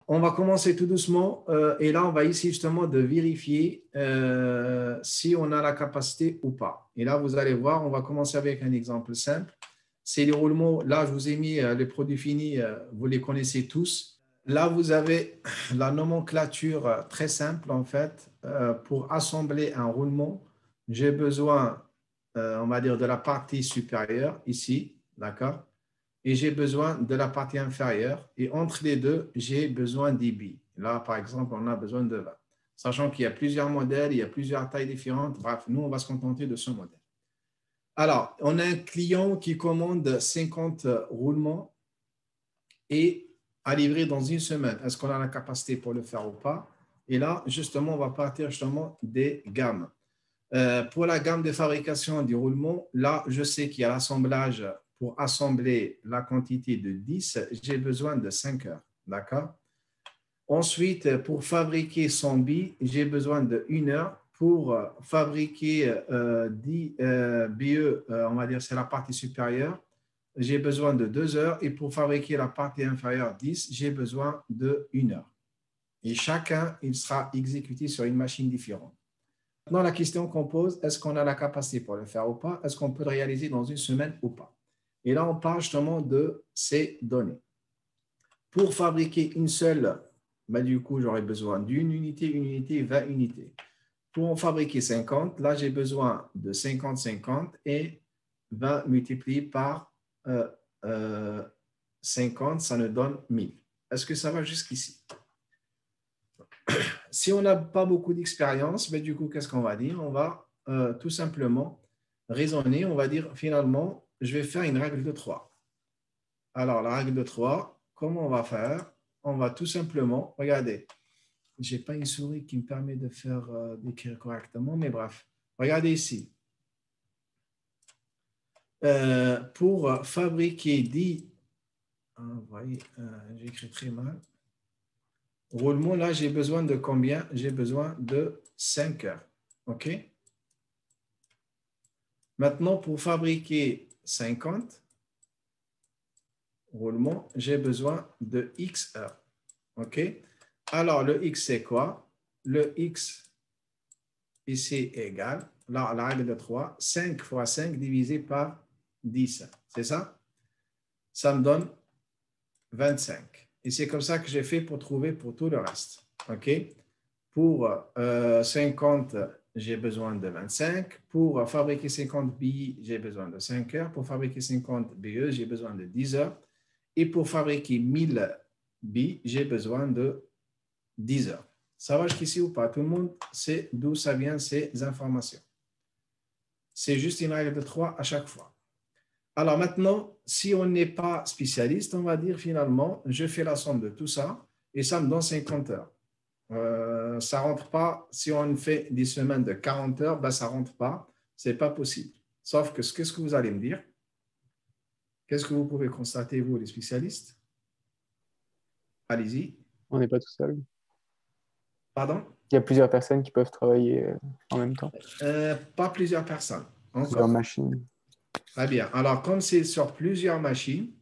on va commencer tout doucement et là, on va essayer justement de vérifier si on a la capacité ou pas. Et là, vous allez voir, on va commencer avec un exemple simple. C'est les roulements. Là, je vous ai mis les produits finis, vous les connaissez tous. Là, vous avez la nomenclature très simple en fait. Pour assembler un roulement, j'ai besoin, on va dire, de la partie supérieure ici, d'accord? Et j'ai besoin de la partie inférieure. Et entre les deux, j'ai besoin des billes. Là, par exemple, on a besoin de 20. Sachant qu'il y a plusieurs modèles, il y a plusieurs tailles différentes. Bref, nous, on va se contenter de ce modèle. Alors, on a un client qui commande 50 roulements et à livrer dans une semaine. Est-ce qu'on a la capacité pour le faire ou pas? Et là, justement, on va partir justement des gammes. Pour la gamme de fabrication du roulement, là, je sais qu'il y a l'assemblage. Pour assembler la quantité de 10, j'ai besoin de 5 heures. D'accord? Ensuite, pour fabriquer 100 billes, j'ai besoin de 1 heure. Pour fabriquer 10 BE, on va dire c'est la partie supérieure, j'ai besoin de 2 heures. Et pour fabriquer la partie inférieure 10, j'ai besoin de 1 heure. Et chacun, il sera exécuté sur une machine différente. Maintenant, la question qu'on pose, est-ce qu'on a la capacité pour le faire ou pas? Est-ce qu'on peut le réaliser dans une semaine ou pas? Et là, on parle justement de ces données. Pour fabriquer une seule, du coup, j'aurai besoin d'une unité, 20 unités. Pour en fabriquer 50, là, j'ai besoin de 50, 50 et 20 multiplié par 50, ça nous donne 1000. Est-ce que ça va jusqu'ici? Si on n'a pas beaucoup d'expérience, mais du coup, qu'est-ce qu'on va dire? On va tout simplement raisonner. On va dire, finalement, je vais faire une règle de 3. Alors, la règle de 3, comment on va faire? On va tout simplement, regardez, je n'ai pas une souris qui me permet de faire d'écrire correctement, mais bref, regardez ici. Pour fabriquer 10, vous voyez, j'écris très mal. Roulement, là, j'ai besoin de combien? J'ai besoin de 5 heures. OK? Maintenant, pour fabriquer 50 roulements, j'ai besoin de X heures. OK? Alors, le X, c'est quoi? Le X, ici, est égal, là, la règle de 3, 5 fois 5 divisé par 10. C'est ça? Ça me donne 25. Et c'est comme ça que j'ai fait pour trouver pour tout le reste. OK? Pour 50, j'ai besoin de 25. Pour fabriquer 50 billes, j'ai besoin de 5 heures. Pour fabriquer 50 BE, j'ai besoin de 10 heures. Et pour fabriquer 1000 billes, j'ai besoin de 10 heures. Ça va jusqu'ici ou pas? Tout le monde sait d'où ça vient ces informations. C'est juste une règle de 3 à chaque fois. Alors maintenant, si on n'est pas spécialiste, on va dire finalement, je fais la somme de tout ça et ça me donne 50 heures. Ça ne rentre pas, si on fait des semaines de 40 heures, ben ça ne rentre pas, ce n'est pas possible. Sauf que qu'est-ce que vous allez me dire? Qu'est-ce que vous pouvez constater, vous, les spécialistes? Allez-y. On n'est pas tout seul. Pardon? Il y a plusieurs personnes qui peuvent travailler en même temps. Pas plusieurs personnes. Plusieurs Encore. machines. Très bien. Alors, comme c'est sur plusieurs machines,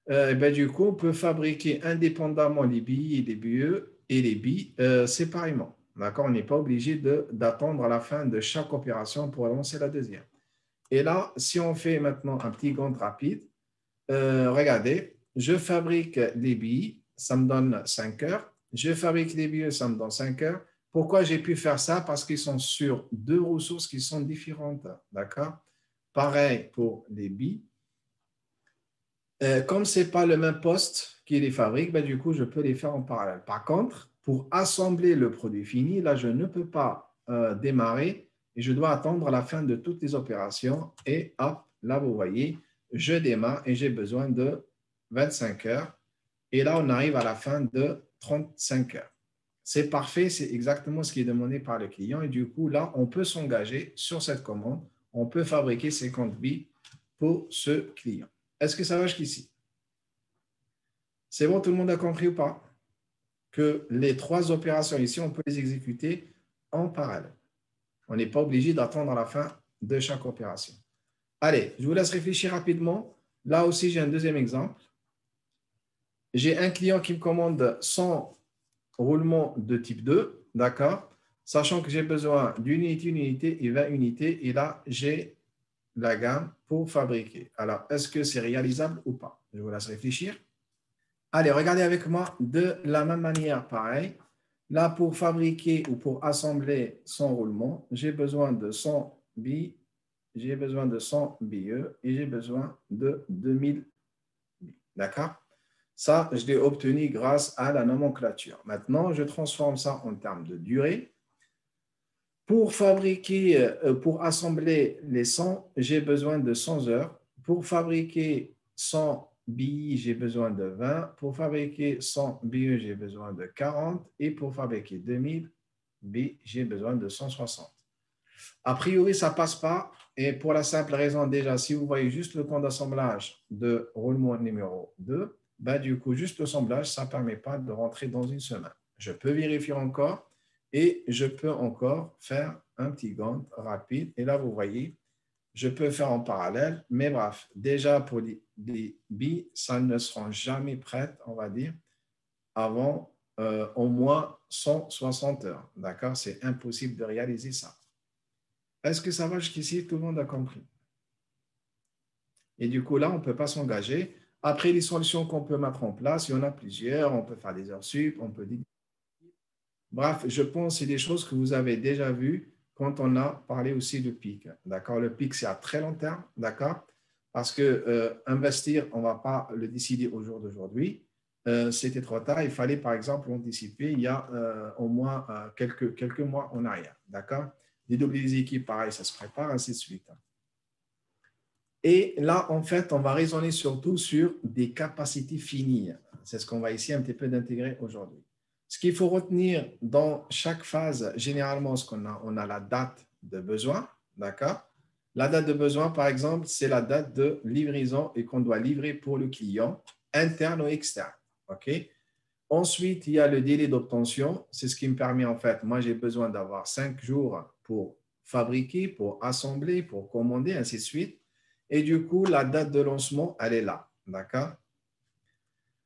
ben, du coup, on peut fabriquer indépendamment les billes et les BE et les billes séparément. D'accord? On n'est pas obligé d'attendre à la fin de chaque opération pour lancer la deuxième. Et là, si on fait maintenant un petit compte rapide, regardez, je fabrique les billes, ça me donne 5 heures. Je fabrique les billes, ça me donne 5 heures. Pourquoi j'ai pu faire ça? Parce qu'ils sont sur deux ressources qui sont différentes. D'accord? Pareil pour les billes. Comme ce n'est pas le même poste qui les fabrique, ben, du coup, je peux les faire en parallèle. Par contre, pour assembler le produit fini, là, je ne peux pas démarrer et je dois attendre la fin de toutes les opérations. Et hop, là, vous voyez, je démarre et j'ai besoin de 25 heures. Et là, on arrive à la fin de 35 heures. C'est parfait, c'est exactement ce qui est demandé par le client. Et du coup, là, on peut s'engager sur cette commande. On peut fabriquer 50 billes pour ce client. Est-ce que ça va jusqu'ici? C'est bon, tout le monde a compris ou pas? Que les trois opérations ici, on peut les exécuter en parallèle. On n'est pas obligé d'attendre la fin de chaque opération. Allez, je vous laisse réfléchir rapidement. Là aussi, j'ai un deuxième exemple. j'ai un client qui me commande 100 roulements de type 2, d'accord? Sachant que j'ai besoin d'une unité et 20 unités. Et là, j'ai la gamme pour fabriquer. Alors, est-ce que c'est réalisable ou pas? Je vous laisse réfléchir. Allez, regardez avec moi de la même manière, pareil. Là, pour fabriquer ou pour assembler 100 roulements, j'ai besoin de 100 billes, j'ai besoin de 100 BE et j'ai besoin de 2000 billes. D'accord? Ça, je l'ai obtenu grâce à la nomenclature. Maintenant, je transforme ça en termes de durée. Pour fabriquer, pour assembler les 100, j'ai besoin de 100 heures. Pour fabriquer 100 billes, j'ai besoin de 20. Pour fabriquer 100 billes, j'ai besoin de 40. Et pour fabriquer 2000 billes, j'ai besoin de 160. A priori, ça ne passe pas. Et pour la simple raison, déjà, si vous voyez juste le temps d'assemblage de roulement numéro 2, ben, du coup, juste l'assemblage, ça ne permet pas de rentrer dans une semaine. Je peux vérifier encore et je peux encore faire un petit Gantt rapide. Et là, vous voyez, je peux faire en parallèle. Mais bref, déjà pour des billes, ça ne seront jamais prêtes, on va dire, avant au moins 160 heures. D'accord? C'est impossible de réaliser ça. Est-ce que ça va jusqu'ici? Tout le monde a compris. Et du coup, là, on ne peut pas s'engager. Après, les solutions qu'on peut mettre en place, il y en a plusieurs. On peut faire des heures sup, on peut dire. Bref, je pense que c'est des choses que vous avez déjà vues quand on a parlé aussi de PIC. D'accord? Le PIC, c'est à très long terme. D'accord? Parce que investir, on ne va pas le décider au jour d'aujourd'hui. C'était trop tard. Il fallait, par exemple, anticiper il y a au moins quelques mois en arrière. D'accord? Dédoubler les équipes, pareil, ça se prépare, ainsi de suite. Et là, en fait, on va raisonner surtout sur des capacités finies. C'est ce qu'on va essayer un petit peu d'intégrer aujourd'hui. Ce qu'il faut retenir dans chaque phase, généralement, on a la date de besoin, d'accord? La date de besoin, par exemple, c'est la date de livraison et qu'on doit livrer pour le client, interne ou externe, OK? Ensuite, il y a le délai d'obtention. C'est ce qui me permet, en fait, moi, j'ai besoin d'avoir 5 jours pour fabriquer, pour assembler, pour commander, ainsi de suite. Et du coup, la date de lancement, elle est là. D'accord?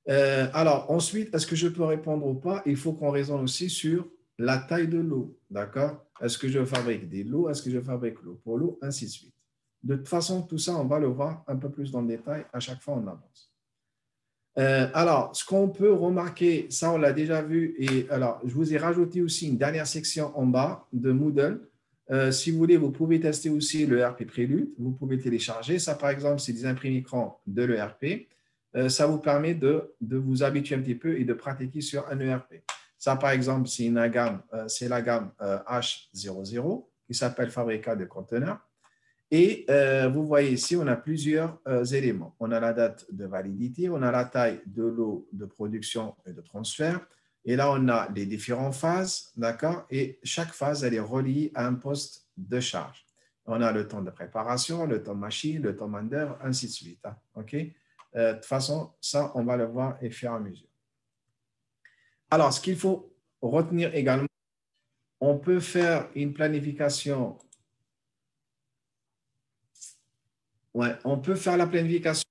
Alors, ensuite, est-ce que je peux répondre ou pas? Il faut qu'on raisonne aussi sur la taille de l'eau. D'accord? Est-ce que je fabrique des lots? Est-ce que je fabrique l'eau pour l'eau? Ainsi de suite. De toute façon, tout ça, on va le voir un peu plus dans le détail. À chaque fois, on avance. Alors, ce qu'on peut remarquer, ça, on l'a déjà vu. Et alors, je vous ai rajouté aussi une dernière section en bas de Moodle. Si vous voulez, vous pouvez tester aussi le RP Prélude. Vous pouvez télécharger. Ça, par exemple, c'est des imprimes écran de l'ERP. Ça vous permet de vous habituer un petit peu et de pratiquer sur un ERP. Ça, par exemple, c'est la gamme H00 qui s'appelle Fabrica de conteneurs. Et vous voyez ici, on a plusieurs éléments. On a la date de validité, on a la taille de lot de production et de transfert. Et là, on a les différentes phases, d'accord? Et chaque phase, elle est reliée à un poste de charge. On a le temps de préparation, le temps machine, le temps main-d'œuvre, ainsi de suite. Hein, OK? De toute façon, ça, on va le voir et faire à mesure. Alors, ce qu'il faut retenir également, on peut faire une planification. Ouais, on peut faire la planification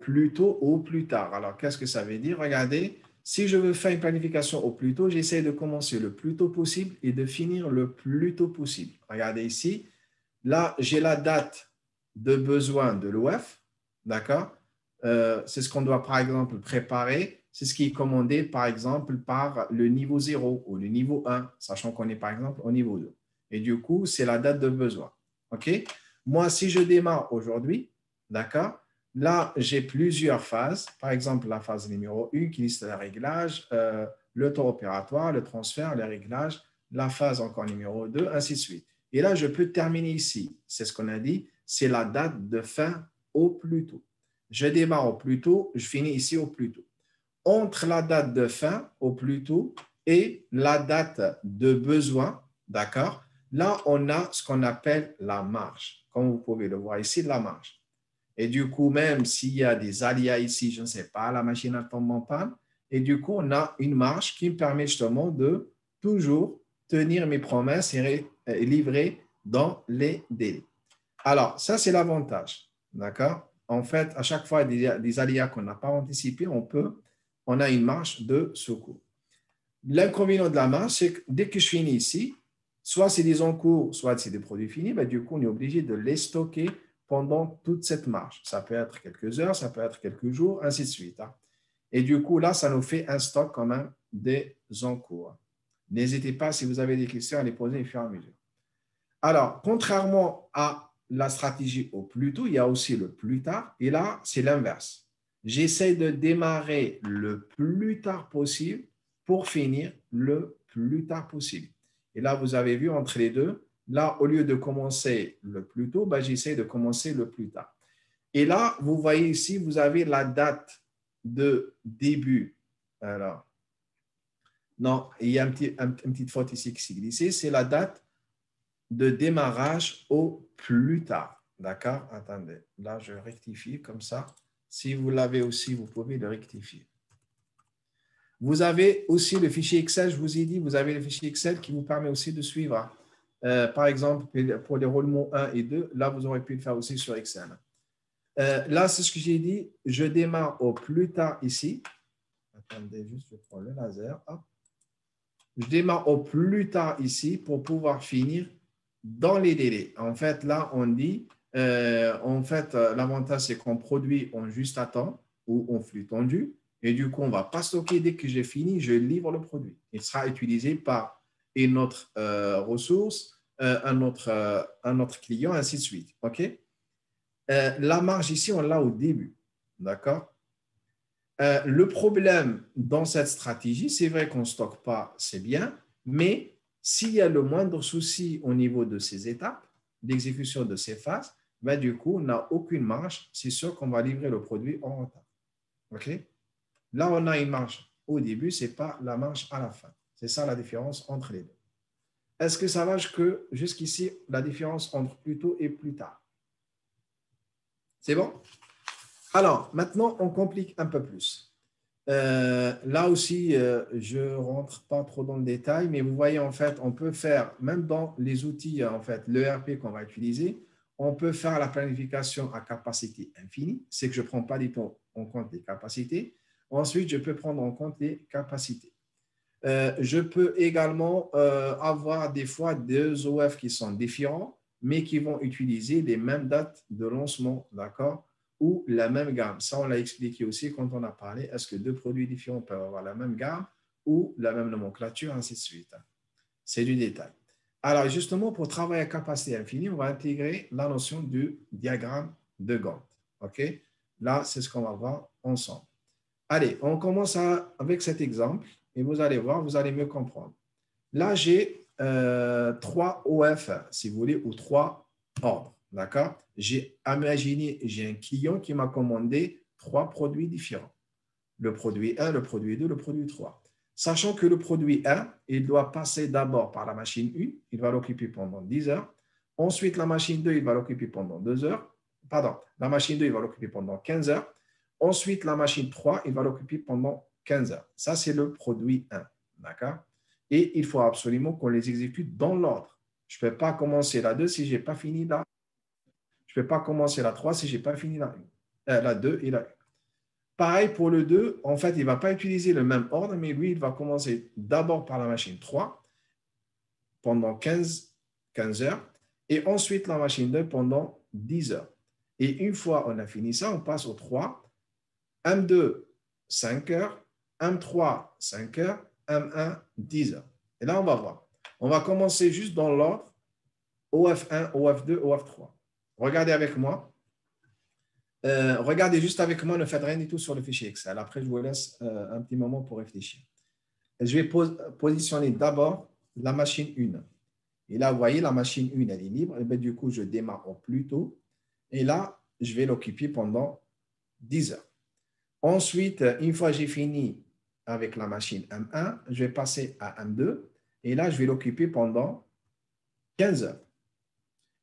plus tôt ou plus tard. Alors, qu'est-ce que ça veut dire? Regardez, si je veux faire une planification au plus tôt, j'essaie de commencer le plus tôt possible et de finir le plus tôt possible. Regardez ici, là, j'ai la date de besoin de l'OF, d'accord? C'est ce qu'on doit, par exemple, préparer. C'est ce qui est commandé, par exemple, par le niveau 0 ou le niveau 1, sachant qu'on est, par exemple, au niveau 2. Et du coup, c'est la date de besoin. OK? Moi, si je démarre aujourd'hui, d'accord? Là, j'ai plusieurs phases. Par exemple, la phase numéro 1 qui liste les réglages, le temps opératoire, le transfert, les réglages, la phase encore numéro 2, ainsi de suite. Et là, je peux terminer ici. C'est ce qu'on a dit, c'est la date de fin au plus tôt. Je démarre au plus tôt, je finis ici au plus tôt. Entre la date de fin au plus tôt et la date de besoin, d'accord? Là, on a ce qu'on appelle la marge. Comme vous pouvez le voir ici, la marge. Et du coup, même s'il y a des aléas ici, je ne sais pas, la machine a tombé en panne, et du coup, on a une marge qui me permet justement de toujours tenir mes promesses et livrer dans les délais. Alors, ça, c'est l'avantage. D'accord? En fait, à chaque fois, des aléas qu'on n'a pas anticipés, on peut on a une marge de secours. L'inconvénient de la marge, c'est que dès que je finis ici, soit c'est des encours, soit c'est des produits finis, ben, du coup, on est obligé de les stocker pendant toute cette marge. Ça peut être quelques heures, ça peut être quelques jours, ainsi de suite. Hein. Et du coup, là, ça nous fait un stock quand même des encours. N'hésitez pas, si vous avez des questions, à les poser au fur et à mesure. Alors, contrairement à la stratégie au plus tôt, il y a aussi le plus tard. Et là, c'est l'inverse. J'essaie de démarrer le plus tard possible pour finir le plus tard possible. Et là, vous avez vu entre les deux, là, au lieu de commencer le plus tôt, ben, j'essaie de commencer le plus tard. Et là, vous voyez ici, vous avez la date de début. Alors, non, il y a une petite faute ici qui s'est glissée. C'est la date de démarrage au plus tard. D'accord? Attendez, là, je rectifie comme ça. Si vous l'avez aussi, vous pouvez le rectifier. Vous avez aussi le fichier Excel, je vous ai dit, vous avez le fichier Excel qui vous permet aussi de suivre. Par exemple, pour les roulements 1 et 2, là, vous aurez pu le faire aussi sur Excel. Là, c'est ce que j'ai dit. Je démarre au plus tard ici. Attendez, juste, je prends le laser. Hop. Je démarre au plus tard ici pour pouvoir finir dans les délais. En fait, là, on dit, l'avantage, c'est qu'on produit en juste à temps ou en flux tendu. Et du coup, on ne va pas stocker. Dès que j'ai fini, je livre le produit. Il sera utilisé par une autre ressource, un autre client, ainsi de suite. OK? La marge ici, on l'a au début. D'accord? Le problème dans cette stratégie, c'est vrai qu'on ne stocke pas, c'est bien, mais s'il y a le moindre souci au niveau de ces étapes, l'exécution de ces phases, ben, du coup, on n'a aucune marge. C'est sûr qu'on va livrer le produit en retard. OK? Là, on a une marge au début, ce n'est pas la marge à la fin. C'est ça la différence entre les deux. Est-ce que ça va que jusqu'ici, la différence entre plus tôt et plus tard? C'est bon? Alors, maintenant, on complique un peu plus. Là aussi, je ne rentre pas trop dans le détail, mais vous voyez, en fait, on peut faire, même dans les outils, en fait, l'ERP qu'on va utiliser, on peut faire la planification à capacité infinie. C'est que je ne prends pas du tout en compte les capacités. Ensuite, je peux prendre en compte les capacités. Je peux également avoir des fois deux OF qui sont différents, mais qui vont utiliser les mêmes dates de lancement, d'accord? Ou la même gamme. Ça, on l'a expliqué aussi quand on a parlé. Est-ce que deux produits différents peuvent avoir la même gamme ou la même nomenclature, ainsi de suite. C'est du détail. Alors, justement, pour travailler à capacité infinie, on va intégrer la notion du diagramme de Gantt. OK? Là, c'est ce qu'on va voir ensemble. Allez, on commence avec cet exemple et vous allez voir, vous allez mieux comprendre. Là, j'ai 3 OF, si vous voulez, ou 3 ordres. D'accord? J'ai imaginé, j'ai un client qui m'a commandé 3 produits différents. Le produit 1, le produit 2, le produit 3. Sachant que le produit 1, il doit passer d'abord par la machine 1, il va l'occuper pendant 10 heures. Ensuite, la machine 2, il va l'occuper pendant 2 heures. Pardon, la machine 2, il va l'occuper pendant 15 heures. Ensuite, la machine 3, il va l'occuper pendant 15 heures. Ça, c'est le produit 1. D'accord? Et il faut absolument qu'on les exécute dans l'ordre. Je ne peux pas commencer la 2 si je n'ai pas fini la 1. Je ne peux pas commencer la 3 si je n'ai pas fini la 2 et la 1. Pareil pour le 2, en fait, il ne va pas utiliser le même ordre, mais lui, il va commencer d'abord par la machine 3 pendant 15 heures et ensuite la machine 2 pendant 10 heures. Et une fois on a fini ça, on passe au 3. M2, 5 heures. M3, 5 heures. M1, 10 heures. Et là, on va voir. On va commencer juste dans l'ordre OF1, OF2, OF3. Regardez avec moi. Regardez juste avec moi, ne faites rien du tout sur le fichier Excel. Après, je vous laisse un petit moment pour réfléchir. Je vais positionner d'abord la machine 1. Et là, vous voyez, la machine 1, elle est libre. Et bien, du coup, je démarre au plus tôt. Et là, je vais l'occuper pendant 10 heures. Ensuite, une fois que j'ai fini avec la machine M1, je vais passer à M2. Et là, je vais l'occuper pendant 15 heures.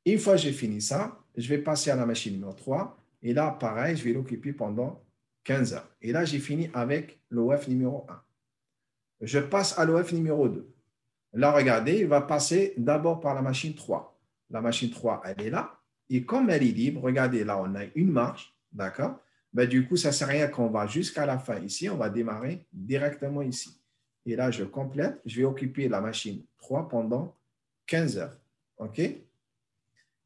Une fois que j'ai fini ça, je vais passer à la machine numéro 3. Et là, pareil, je vais l'occuper pendant 15 heures. Et là, j'ai fini avec l'OF numéro 1. Je passe à l'OF numéro 2. Là, regardez, il va passer d'abord par la machine 3. La machine 3, elle est là. Et comme elle est libre, regardez, là, on a une marge, d'accord? ben, du coup, ça ne sert à rien qu'on va jusqu'à la fin ici. On va démarrer directement ici. Et là, je complète. Je vais occuper la machine 3 pendant 15 heures. OK?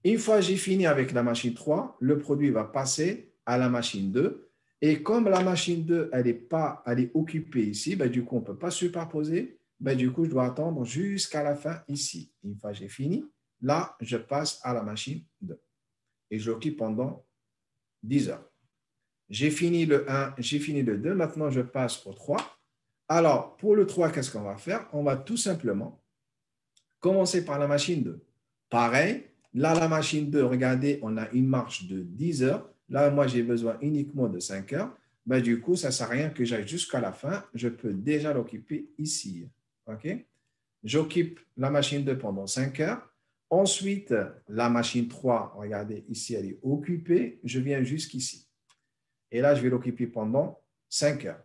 Une fois que j'ai fini avec la machine 3, le produit va passer à la machine 2. Et comme la machine 2, elle est occupée ici, ben, du coup, on ne peut pas superposer. Ben, du coup, je dois attendre jusqu'à la fin ici. Une fois que j'ai fini, là, je passe à la machine 2. Et je l'occupe pendant 10 heures. J'ai fini le 1, j'ai fini le 2. Maintenant, je passe au 3. Alors, pour le 3, qu'est-ce qu'on va faire? On va tout simplement commencer par la machine 2. Pareil, là, la machine 2, regardez, on a une marche de 10 heures. Là, moi, j'ai besoin uniquement de 5 heures. Ben, du coup, ça ne sert à rien que j'aille jusqu'à la fin. Je peux déjà l'occuper ici. OK? J'occupe la machine 2 pendant 5 heures. Ensuite, la machine 3, regardez, ici, elle est occupée. Je viens jusqu'ici. Et là, je vais l'occuper pendant 5 heures.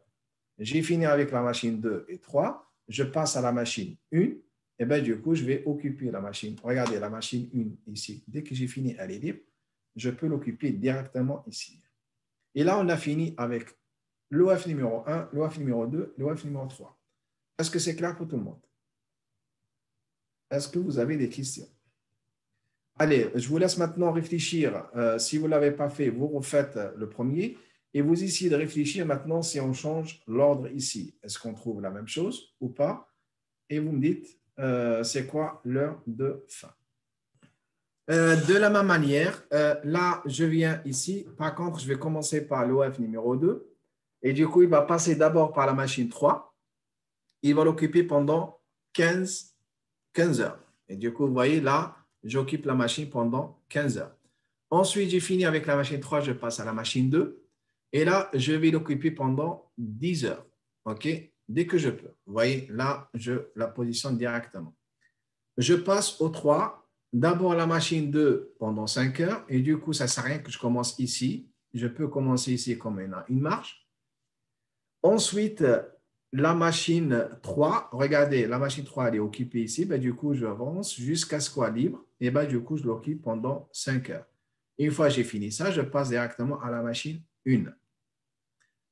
J'ai fini avec la machine 2 et 3. Je passe à la machine 1. Et bien, du coup, je vais occuper la machine. Regardez, la machine 1 ici. Dès que j'ai fini, elle est libre. Je peux l'occuper directement ici. Et là, on a fini avec l'OF numéro 1, l'OF numéro 2, l'OF numéro 3. Est-ce que c'est clair pour tout le monde? Est-ce que vous avez des questions? Allez, je vous laisse maintenant réfléchir. Si vous ne l'avez pas fait, vous refaites le premier. Et vous essayez de réfléchir maintenant si on change l'ordre ici. Est-ce qu'on trouve la même chose ou pas? Et vous me dites, c'est quoi l'heure de fin? De la même manière, là, je viens ici. Par contre, je vais commencer par l'OF numéro 2. Et du coup, il va passer d'abord par la machine 3. Il va l'occuper pendant 15 heures. Et du coup, vous voyez, là, j'occupe la machine pendant 15 heures. Ensuite, j'ai fini avec la machine 3, je passe à la machine 2. Et là, je vais l'occuper pendant 10 heures. OK? Dès que je peux. Vous voyez, là, je la positionne directement. Je passe au 3. D'abord, la machine 2 pendant 5 heures. Et du coup, ça ne sert à rien que je commence ici. Je peux commencer ici comme une marche. Ensuite, la machine 3, regardez, la machine 3, elle est occupée ici. Ben, du coup, j'avance jusqu'à ce qu'elle soit libre. Et ben, du coup, je l'occupe pendant 5 heures. Une fois que j'ai fini ça, je passe directement à la machine 1.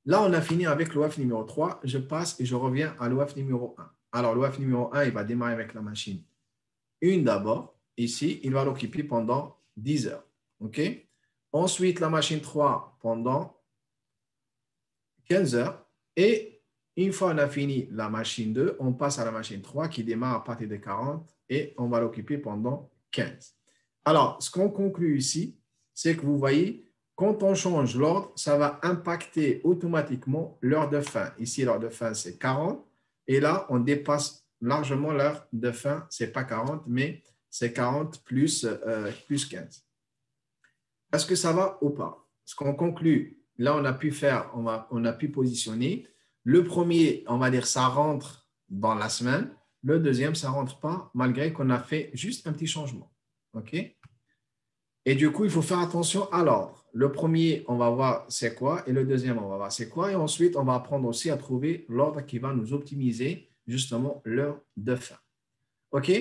Là, on a fini avec l'OF numéro 3. Je passe et je reviens à l'OF numéro 1. Alors, l'OF numéro 1, il va démarrer avec la machine 1 d'abord. Ici, il va l'occuper pendant 10 heures. OK? Ensuite, la machine 3 pendant 15 heures. Et une fois on a fini la machine 2, on passe à la machine 3 qui démarre à partir de 40 et on va l'occuper pendant 15. Alors, ce qu'on conclut ici, c'est que vous voyez, quand on change l'ordre, ça va impacter automatiquement l'heure de fin. Ici, l'heure de fin, c'est 40. Et là, on dépasse largement l'heure de fin. Ce n'est pas 40, mais c'est 40 plus 15. Est-ce que ça va ou pas? Ce qu'on conclut, là, on a pu faire, on a pu positionner. Le premier, on va dire, ça rentre dans la semaine. Le deuxième, ça ne rentre pas, malgré qu'on a fait juste un petit changement. OK? Et du coup, il faut faire attention à l'ordre. Le premier, on va voir c'est quoi, et le deuxième, on va voir c'est quoi. Et ensuite, on va apprendre aussi à trouver l'ordre qui va nous optimiser justement l'heure de fin. OK?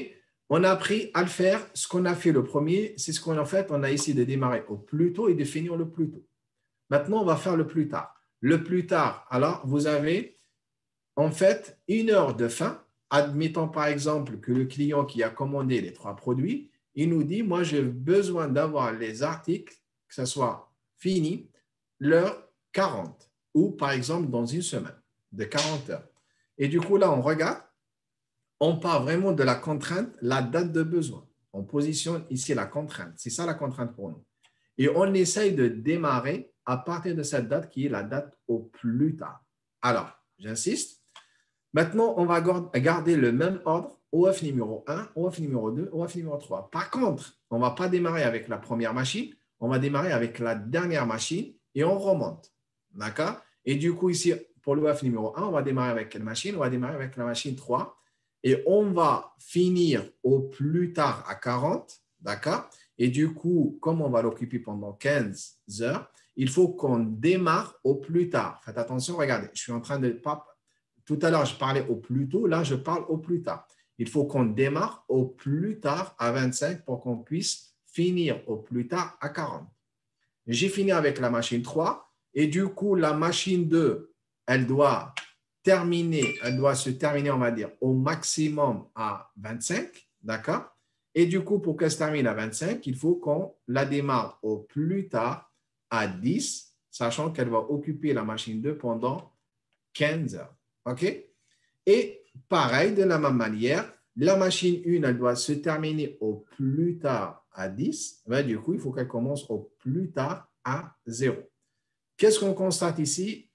On a appris à le faire. Ce qu'on a fait le premier, c'est ce qu'on a fait. On a essayé de démarrer au plus tôt et de finir le plus tôt. Maintenant, on va faire le plus tard. Le plus tard, alors, vous avez en fait 1 heure de fin. Admettons par exemple que le client qui a commandé les 3 produits, il nous dit, moi, j'ai besoin d'avoir les articles, que ce soit fini, l'heure 40 ou par exemple dans une semaine de 40 heures. Et du coup, là, on regarde, on part vraiment de la contrainte, la date de besoin. On positionne ici la contrainte. C'est ça la contrainte pour nous. Et on essaye de démarrer à partir de cette date qui est la date au plus tard. Alors, j'insiste. Maintenant, on va garder le même ordre, OF numéro 1, OF numéro 2, OF numéro 3. Par contre, on ne va pas démarrer avec la première machine, on va démarrer avec la dernière machine et on remonte. D'accord? Et du coup, ici, pour l'OF numéro 1, on va démarrer avec quelle machine? On va démarrer avec la machine 3 et on va finir au plus tard à 40. D'accord? Et du coup, comme on va l'occuper pendant 15 heures, il faut qu'on démarre au plus tard. Faites attention, regardez, je suis en train de… Tout à l'heure, je parlais au plus tôt, là, je parle au plus tard. Il faut qu'on démarre au plus tard à 25 pour qu'on puisse finir au plus tard à 40. J'ai fini avec la machine 3 Et du coup, la machine 2, elle doit se terminer, on va dire, au maximum à 25, d'accord? Et du coup, pour qu'elle se termine à 25, il faut qu'on la démarre au plus tard à 10, sachant qu'elle va occuper la machine 2 pendant 15 heures. OK? Et pareil, de la même manière, la machine 1, elle doit se terminer au plus tard à 10. Ben, du coup, il faut qu'elle commence au plus tard à 0. Qu'est-ce qu'on constate ici?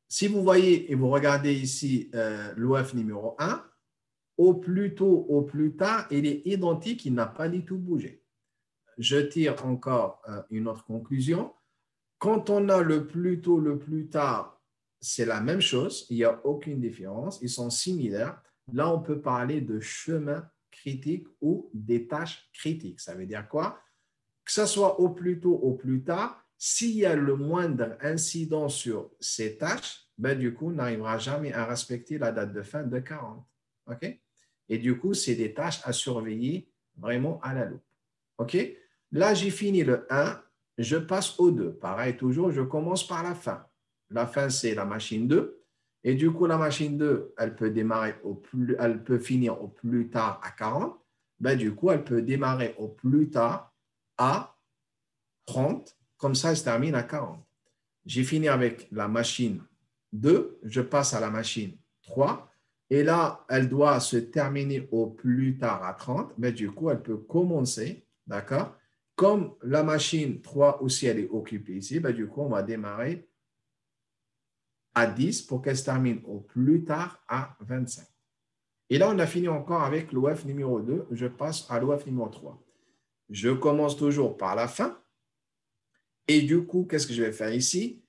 Si vous voyez et vous regardez ici l'OF numéro 1, au plus tôt, au plus tard, il est identique, il n'a pas du tout bougé. Je tire encore une autre conclusion. Quand on a le plus tôt, le plus tard, c'est la même chose, il n'y a aucune différence, ils sont similaires. Là, on peut parler de chemin critique ou des tâches critiques. Ça veut dire quoi? Que ce soit au plus tôt, au plus tard, s'il y a le moindre incident sur ces tâches, ben, du coup, on n'arrivera jamais à respecter la date de fin de 40. OK? Et du coup, c'est des tâches à surveiller vraiment à la loupe. OK? Là, j'ai fini le 1, je passe au 2. Pareil, toujours, je commence par la fin. La fin, c'est la machine 2. Et du coup, la machine 2, elle peut finir au plus tard à 40. Ben, du coup, elle peut démarrer au plus tard à 30. Comme ça, elle se termine à 40. J'ai fini avec la machine 2. Je passe à la machine 3. Et là, elle doit se terminer au plus tard à 30. Mais du coup, elle peut commencer, d'accord? Comme la machine 3 aussi, elle est occupée ici, ben, du coup, on va démarrer à 10 pour qu'elle se termine au plus tard à 25. Et là, on a fini encore avec l'OF numéro 2. Je passe à l'OF numéro 3. Je commence toujours par la fin. Et du coup, qu'est-ce que je vais faire ici?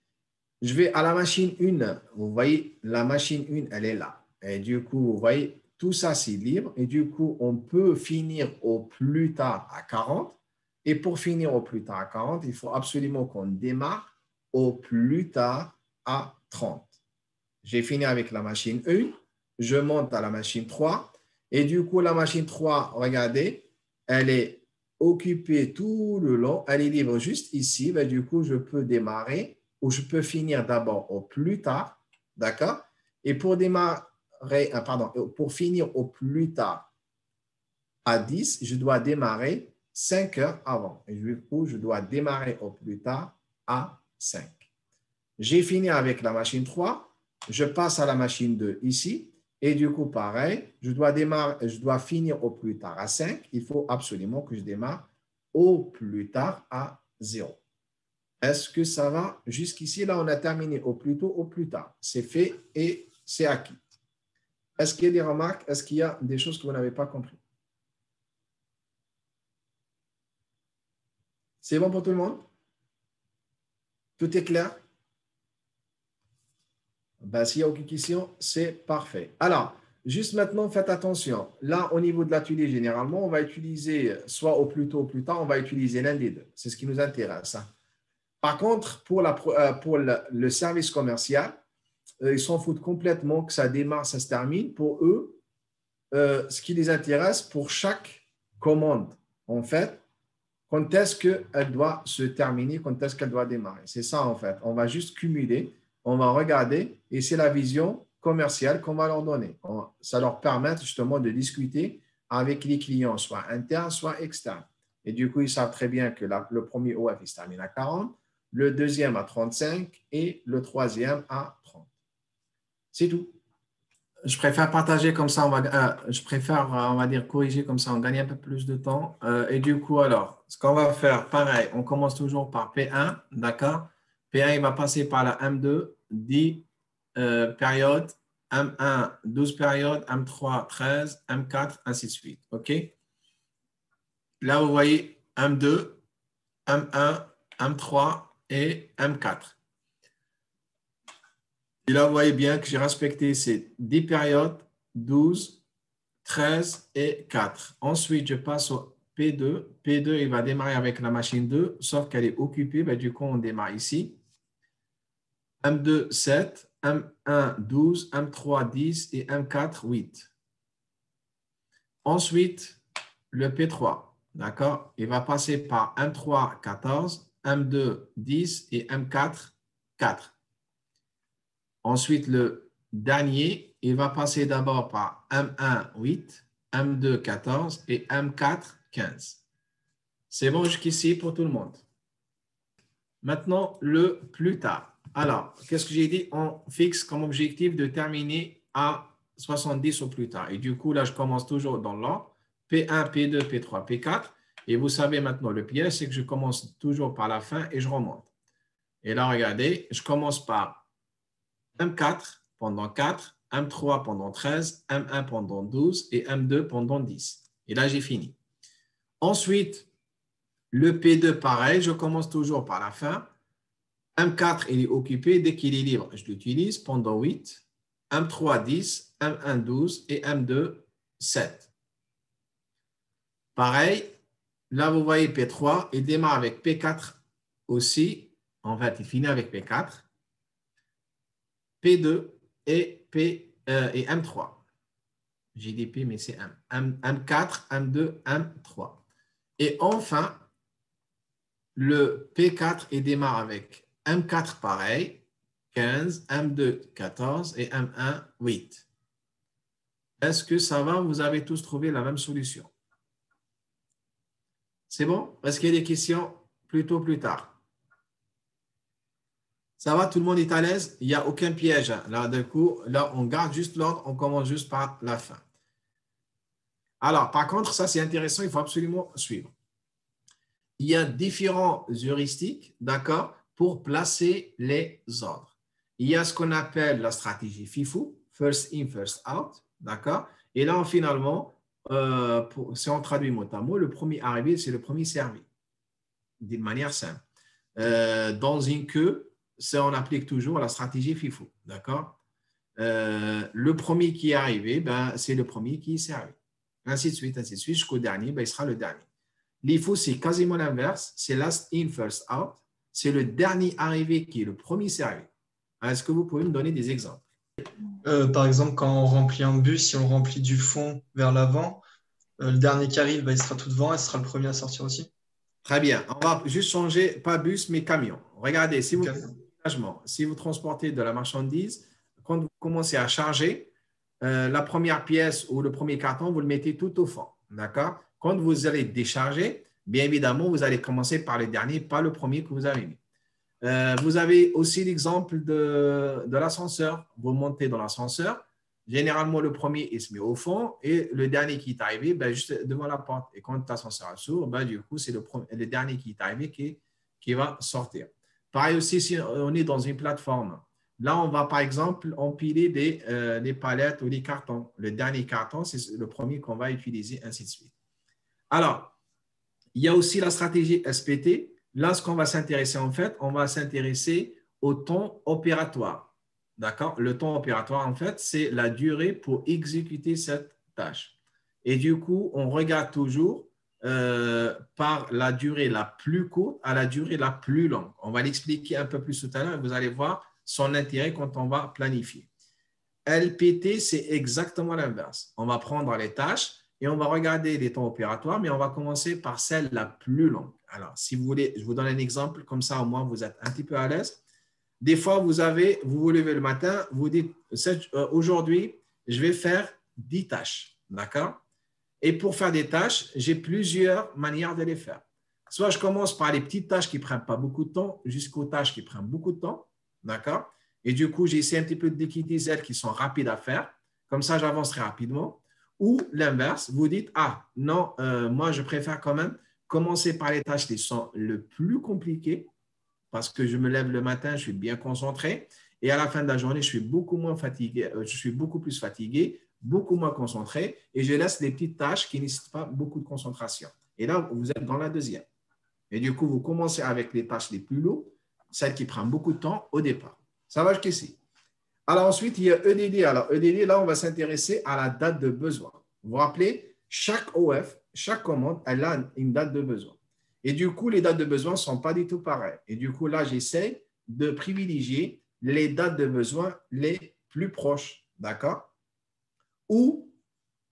Je vais à la machine 1. Vous voyez, la machine 1, elle est là. Et du coup, vous voyez, tout ça, c'est libre. Et du coup, on peut finir au plus tard à 40. Et pour finir au plus tard à 40, il faut absolument qu'on démarre au plus tard à 30. J'ai fini avec la machine 1. Je monte à la machine 3. Et du coup, la machine 3, regardez, elle est occupée tout le long. Elle est libre juste ici. Ben, du coup, je peux démarrer ou je peux finir d'abord au plus tard. D'accord? Et pour pour finir au plus tard à 10, je dois démarrer 5 heures avant. Et du coup, je dois démarrer au plus tard à 5. J'ai fini avec la machine 3. Je passe à la machine 2 ici. Et du coup, pareil, je dois finir au plus tard à 5. Il faut absolument que je démarre au plus tard à 0. Est-ce que ça va? Jusqu'ici, là, on a terminé au plus tôt, au plus tard. C'est fait et c'est acquis. Est-ce qu'il y a des remarques? Est-ce qu'il y a des choses que vous n'avez pas compris? C'est bon pour tout le monde? Tout est clair? Ben, s'il n'y a aucune question, c'est parfait. Alors, juste maintenant, faites attention. Là, au niveau de l'atelier, généralement, on va utiliser, soit au plus tôt ou au plus tard, on va utiliser l'un des deux. C'est ce qui nous intéresse. Hein. Par contre, pour le service commercial, ils s'en foutent complètement que ça démarre, ça se termine. Pour eux, ce qui les intéresse, pour chaque commande, en fait, quand est-ce qu'elle doit se terminer, quand est-ce qu'elle doit démarrer. C'est ça, en fait. On va juste cumuler, on va regarder, et c'est la vision commerciale qu'on va leur donner. Ça leur permet justement de discuter avec les clients, soit internes, soit externes. Et du coup, ils savent très bien que le premier OF, il se termine à 40, le deuxième à 35 et le troisième à 30. C'est tout. Je préfère partager comme ça, je préfère, on va dire, corriger comme ça, on gagne un peu plus de temps. Et du coup, alors, ce qu'on va faire, pareil, on commence toujours par P1, d'accord? P1, il va passer par la M2, 10 périodes, M1, 12 périodes, M3, 13, M4, ainsi de suite, OK? Là, vous voyez M2, M1, M3 et M4. Et là, vous voyez bien que j'ai respecté ces 10 périodes, 12, 13 et 4. Ensuite, je passe au P2. P2, il va démarrer avec la machine 2, sauf qu'elle est occupée. Ben, du coup, on démarre ici. M2, 7, M1, 12, M3, 10 et M4, 8. Ensuite, le P3, d'accord? Il va passer par M3, 14, M2, 10 et M4, 4. Ensuite, le dernier, il va passer d'abord par M1, 8, M2, 14 et M4, 15. C'est bon jusqu'ici pour tout le monde. Maintenant, le plus tard. Alors, qu'est-ce que j'ai dit? On fixe comme objectif de terminer à 70 au plus tard. Et du coup, là, je commence toujours dans l'ordre. P1, P2, P3, P4. Et vous savez maintenant, le piège, c'est que je commence toujours par la fin et je remonte. Et là, regardez, je commence par M4 pendant 4, M3 pendant 13, M1 pendant 12 et M2 pendant 10. Et là, j'ai fini. Ensuite, le P2, pareil, je commence toujours par la fin. M4, il est occupé. Dès qu'il est libre, je l'utilise pendant 8. M3, 10. M1, 12. Et M2, 7. Pareil, là, vous voyez P3, il démarre avec P4 aussi. En fait, il finit avec P4. P2 et M3. J'ai dit P, mais c'est M. M4, M2, M3. Et enfin, le P4, il démarre avec M4 pareil, 15, M2, 14 et M1, 8. Est-ce que ça va? Vous avez tous trouvé la même solution? C'est bon? Est-ce qu'il y a des questions plutôt plus tard? Ça va? Tout le monde est à l'aise? Il n'y a aucun piège. Là, d'un coup, là, on garde juste l'ordre, on commence juste par la fin. Alors, par contre, ça, c'est intéressant, il faut absolument suivre. Il y a différents heuristiques, d'accord, pour placer les ordres. Il y a ce qu'on appelle la stratégie FIFO, first in, first out, d'accord? Et là, finalement, si on traduit mot à mot, le premier arrivé, c'est le premier servi, d'une manière simple. Dans une queue, on applique toujours la stratégie FIFO, d'accord? Le premier qui est arrivé, ben, c'est le premier qui est servi. Ainsi de suite, jusqu'au dernier, ben, il sera le dernier. L'IFO, c'est quasiment l'inverse. C'est last in, first out. C'est le dernier arrivé qui est le premier servi. Est-ce que vous pouvez me donner des exemples? Par exemple, quand on remplit un bus, si on remplit du fond vers l'avant, le dernier qui arrive, bah, il sera tout devant et ce sera le premier à sortir aussi. Très bien. On va juste changer, pas bus, mais camion. Regardez, si vous transportez de la marchandise, quand vous commencez à charger, la première pièce ou le premier carton, vous le mettez tout au fond. D'accord? Quand vous allez décharger, bien évidemment, vous allez commencer par le dernier, pas le premier que vous avez mis. Vous avez aussi l'exemple de l'ascenseur. Vous montez dans l'ascenseur. Généralement, le premier, il se met au fond et le dernier qui est arrivé, ben, juste devant la porte. Et quand l'ascenseur s'ouvre, ben, du coup, c'est le dernier qui est arrivé qui va sortir. Pareil aussi, si on est dans une plateforme, là, on va par exemple empiler des palettes ou des cartons. Le dernier carton, c'est le premier qu'on va utiliser, ainsi de suite. Alors, il y a aussi la stratégie SPT. Là, ce qu'on va s'intéresser, en fait, on va s'intéresser au temps opératoire. D'accord? Le temps opératoire, en fait, c'est la durée pour exécuter cette tâche. Et du coup, on regarde toujours par la durée la plus courte à la durée la plus longue. On va l'expliquer un peu plus tout à l'heure et vous allez voir son intérêt quand on va planifier. LPT, c'est exactement l'inverse. On va prendre les tâches et on va regarder les temps opératoires, mais on va commencer par celle la plus longue. Alors, si vous voulez, je vous donne un exemple, comme ça au moins vous êtes un petit peu à l'aise. Des fois, vous vous levez le matin, vous dites, aujourd'hui, je vais faire 10 tâches, d'accord? Et pour faire des tâches, j'ai plusieurs manières de les faire. Soit je commence par les petites tâches qui ne prennent pas beaucoup de temps, jusqu'aux tâches qui prennent beaucoup de temps, d'accord? Et du coup, j'essaie un petit peu de liquider celles qui sont rapides à faire. Comme ça, j'avancerai rapidement. Ou l'inverse, vous dites, ah non, moi, je préfère quand même commencer par les tâches qui sont le plus compliquées parce que je me lève le matin, je suis bien concentré et à la fin de la journée, je suis beaucoup moins fatigué, je suis beaucoup plus fatigué, beaucoup moins concentré et je laisse les petites tâches qui ne nécessitent pas beaucoup de concentration. Et là, vous êtes dans la deuxième. Et du coup, vous commencez avec les tâches les plus lourdes, celles qui prennent beaucoup de temps au départ. Ça va jusqu'ici. Alors ensuite, il y a EDD. Alors EDD, là, on va s'intéresser à la date de besoin. Vous vous rappelez, chaque OF, chaque commande, elle a une date de besoin. Et du coup, les dates de besoin ne sont pas du tout pareilles. Et du coup, là, j'essaie de privilégier les dates de besoin les plus proches. D'accord? Ou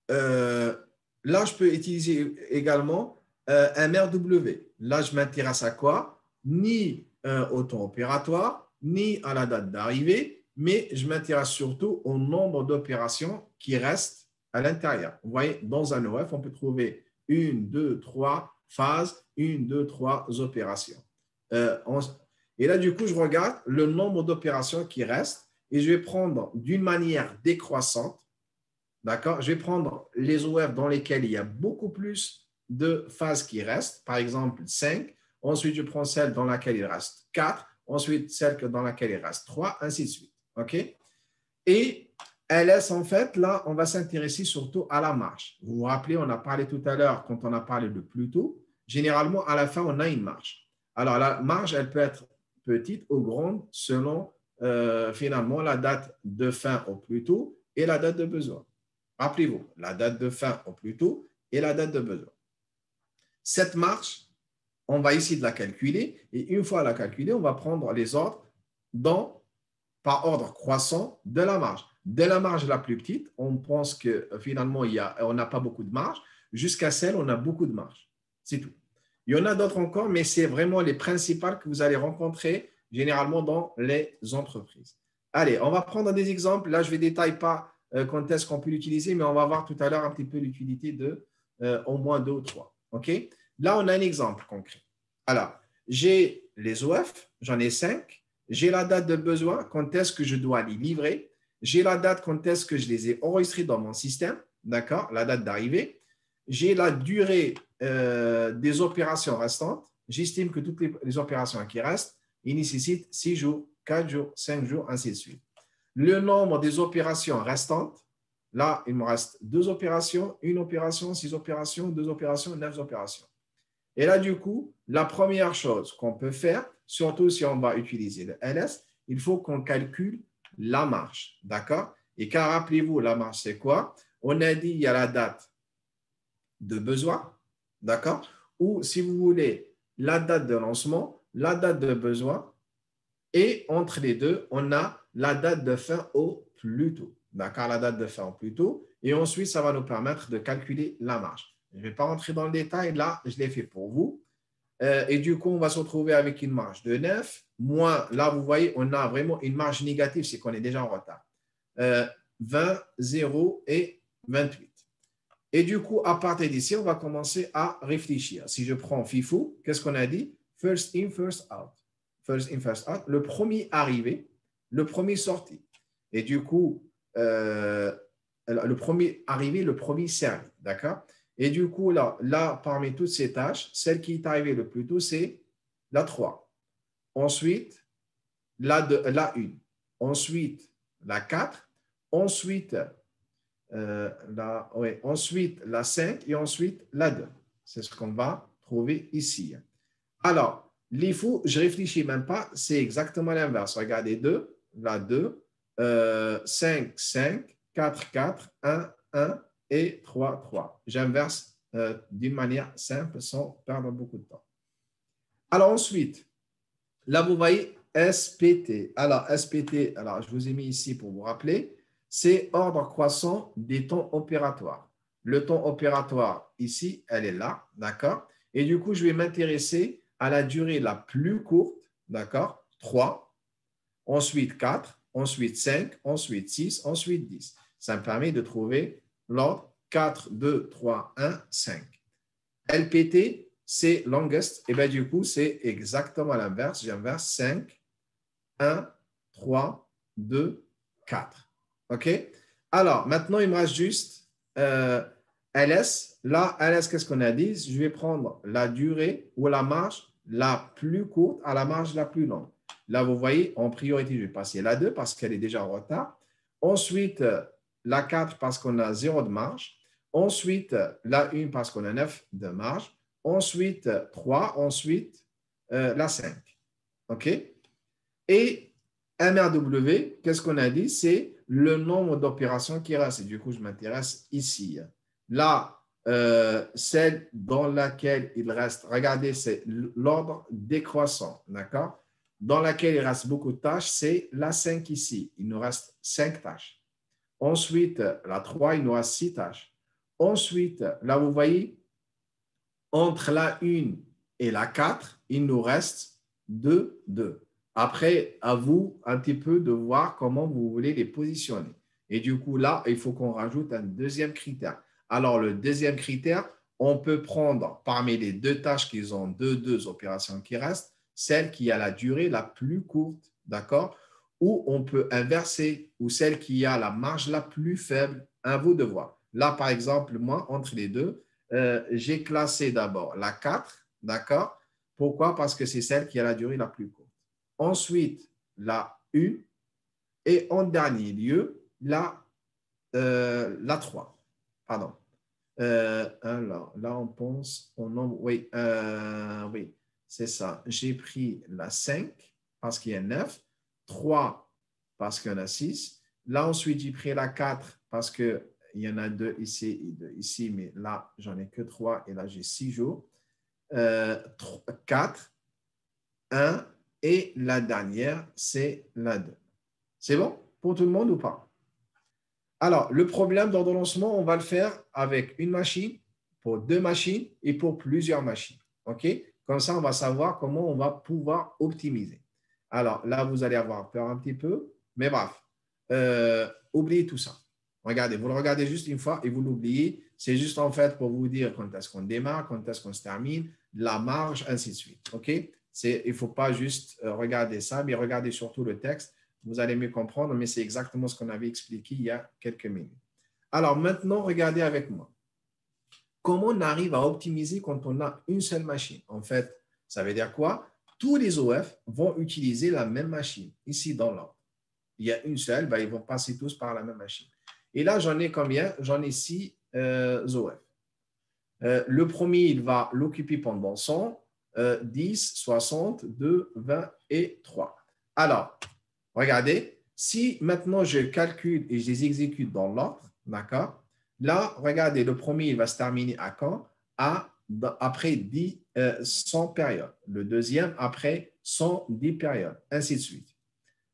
là, je peux utiliser également un RW. Là, je m'intéresse à quoi? Ni au temps opératoire, ni à la date d'arrivée, mais je m'intéresse surtout au nombre d'opérations qui restent à l'intérieur. Vous voyez, dans un OF, on peut trouver 1, 2, 3 phases, 1, 2, 3 opérations. Et là, du coup, je regarde le nombre d'opérations qui restent et je vais prendre d'une manière décroissante, d'accord? Je vais prendre les OF dans lesquels il y a beaucoup plus de phases qui restent, par exemple 5. Ensuite, je prends celle dans laquelle il reste 4. Ensuite, celle dans laquelle il reste 3, ainsi de suite. OK? Et LS, en fait, là, on va s'intéresser surtout à la marge. Vous vous rappelez, on a parlé tout à l'heure, quand on a parlé de plus tôt, généralement, à la fin, on a une marge. Alors, la marge, elle peut être petite ou grande selon, finalement, la date de fin au plus tôt et la date de besoin. Rappelez-vous, la date de fin au plus tôt et la date de besoin. Cette marge, on va essayer de la calculer et une fois la calculée, on va prendre les ordres par ordre croissant de la marge. De la marge la plus petite, on pense que finalement, on n'a pas beaucoup de marge, jusqu'à celle où on a beaucoup de marge. C'est tout. Il y en a d'autres encore, mais c'est vraiment les principales que vous allez rencontrer généralement dans les entreprises. Allez, on va prendre des exemples. Là, je ne détaille pas quand est-ce qu'on peut l'utiliser, mais on va voir tout à l'heure un petit peu l'utilité de au moins 2 ou 3. OK? Là, on a un exemple concret. Alors, j'ai les OF, j'en ai 5. J'ai la date de besoin, quand est-ce que je dois les livrer. J'ai la date, quand est-ce que je les ai enregistrés dans mon système, d'accord, la date d'arrivée. J'ai la durée des opérations restantes. J'estime que toutes les opérations qui restent, ils nécessitent 6 jours, 4 jours, 5 jours, ainsi de suite. Le nombre des opérations restantes, là, il me reste 2 opérations, 1 opération, 6 opérations, 2 opérations, 9 opérations. Et là, du coup, la première chose qu'on peut faire, surtout si on va utiliser le LS, il faut qu'on calcule la marge, d'accord? Et car rappelez-vous, la marge, c'est quoi? On a dit il y a la date de besoin, d'accord? Ou si vous voulez, la date de lancement, la date de besoin, et entre les deux, on a la date de fin au plus tôt, d'accord? La date de fin au plus tôt, et ensuite, ça va nous permettre de calculer la marge. Je ne vais pas rentrer dans le détail, là, je l'ai fait pour vous. Et du coup, on va se retrouver avec une marge de 9, moins, là, vous voyez, on a vraiment une marge négative, c'est qu'on est déjà en retard. 20, 0 et 28. Et du coup, à partir d'ici, on va commencer à réfléchir. Si je prends FIFO, qu'est-ce qu'on a dit? First in, first out. First in, first out. Le premier arrivé, le premier sorti. Et du coup, le premier arrivé, le premier servi. D'accord? Et du coup, là, parmi toutes ces tâches, celle qui est arrivée le plus tôt, c'est la 3. Ensuite, la 1. Ensuite, la 4. Ensuite, ensuite, la 5 et ensuite la 2. C'est ce qu'on va trouver ici. Alors, les fous, je ne réfléchis même pas, c'est exactement l'inverse. Regardez 2, la 2, 5, 5, 4, 4, 1, 1 et 3, 3. J'inverse d'une manière simple sans perdre beaucoup de temps. Alors ensuite, là vous voyez SPT. Alors SPT, alors je vous ai mis ici pour vous rappeler, c'est ordre croissant des temps opératoires. Le temps opératoire, ici, elle est là, d'accord? Et du coup, je vais m'intéresser à la durée la plus courte, d'accord? 3, ensuite 4, ensuite 5, ensuite 6, ensuite 10. Ça me permet de trouver l'ordre 4, 2, 3, 1, 5. LPT, c'est longest. Et bien du coup, c'est exactement l'inverse. J'inverse 5, 1, 3, 2, 4. OK? Alors, maintenant, il me reste juste LS. Là, LS, qu'est-ce qu'on a dit? Je vais prendre la durée ou la marge la plus courte à la marge la plus longue. Là, vous voyez, en priorité, je vais passer la 2 parce qu'elle est déjà en retard. Ensuite, la 4 parce qu'on a 0 de marge. Ensuite, la 1 parce qu'on a 9 de marge. Ensuite, 3. Ensuite, la 5. OK? Et MRW, qu'est-ce qu'on a dit? C'est le nombre d'opérations qui reste. Et du coup, je m'intéresse ici. Là, celle dans laquelle il reste, regardez, c'est l'ordre décroissant, d'accord? Dans laquelle il reste beaucoup de tâches, c'est la 5 ici. Il nous reste 5 tâches. Ensuite, la 3, il nous reste 6 tâches. Ensuite, là, vous voyez, entre la 1 et la 4, il nous reste 2, 2. Après, à vous un petit peu de voir comment vous voulez les positionner. Et du coup, là, il faut qu'on rajoute un deuxième critère. Alors, le deuxième critère, on peut prendre parmi les deux tâches qui ont deux opérations qui restent, celle qui a la durée la plus courte, d'accord? Ou on peut inverser, ou celle qui a la marge la plus faible, à vous de voir. Là, par exemple, moi, entre les deux, j'ai classé d'abord la 4, d'accord? Pourquoi? Parce que c'est celle qui a la durée la plus courte. Ensuite, la 1 et en dernier lieu, la 3. Pardon. Alors, là, on pense au nombre. Oui, oui, c'est ça. J'ai pris la 5 parce qu'il y a 9, 3 parce qu'il y en a 6. Là, ensuite, j'ai pris la 4 parce qu'il y en a 2 ici et 2 ici, mais là, j'en ai que 3 et là, j'ai 6 jours. 4, 1 et la dernière, c'est la 2. C'est bon pour tout le monde ou pas? Alors, le problème d'ordonnancement, on va le faire avec une machine, pour deux machines et pour plusieurs machines. OK? Comme ça, on va savoir comment on va pouvoir optimiser. Alors, là, vous allez avoir peur un petit peu, mais bref, oubliez tout ça. Regardez, vous le regardez juste une fois et vous l'oubliez. C'est juste en fait pour vous dire quand est-ce qu'on démarre, quand est-ce qu'on se termine, la marge, ainsi de suite. OK? Il ne faut pas juste regarder ça, mais regardez surtout le texte. Vous allez mieux comprendre, mais c'est exactement ce qu'on avait expliqué il y a quelques minutes. Alors maintenant, regardez avec moi. Comment on arrive à optimiser quand on a une seule machine? En fait, ça veut dire quoi? Tous les OF vont utiliser la même machine, ici dans l'ordre. Il y a une seule, ben, ils vont passer tous par la même machine. Et là, j'en ai combien? J'en ai 6 OF. Le premier, il va l'occuper pendant 100, 10, 60, 2, 20 et 3. Alors, regardez, si maintenant je calcule et je les exécute dans l'ordre, d'accord? Là, regardez, le premier, il va se terminer à quand? Après 100 périodes. Le deuxième, après 110 périodes, ainsi de suite.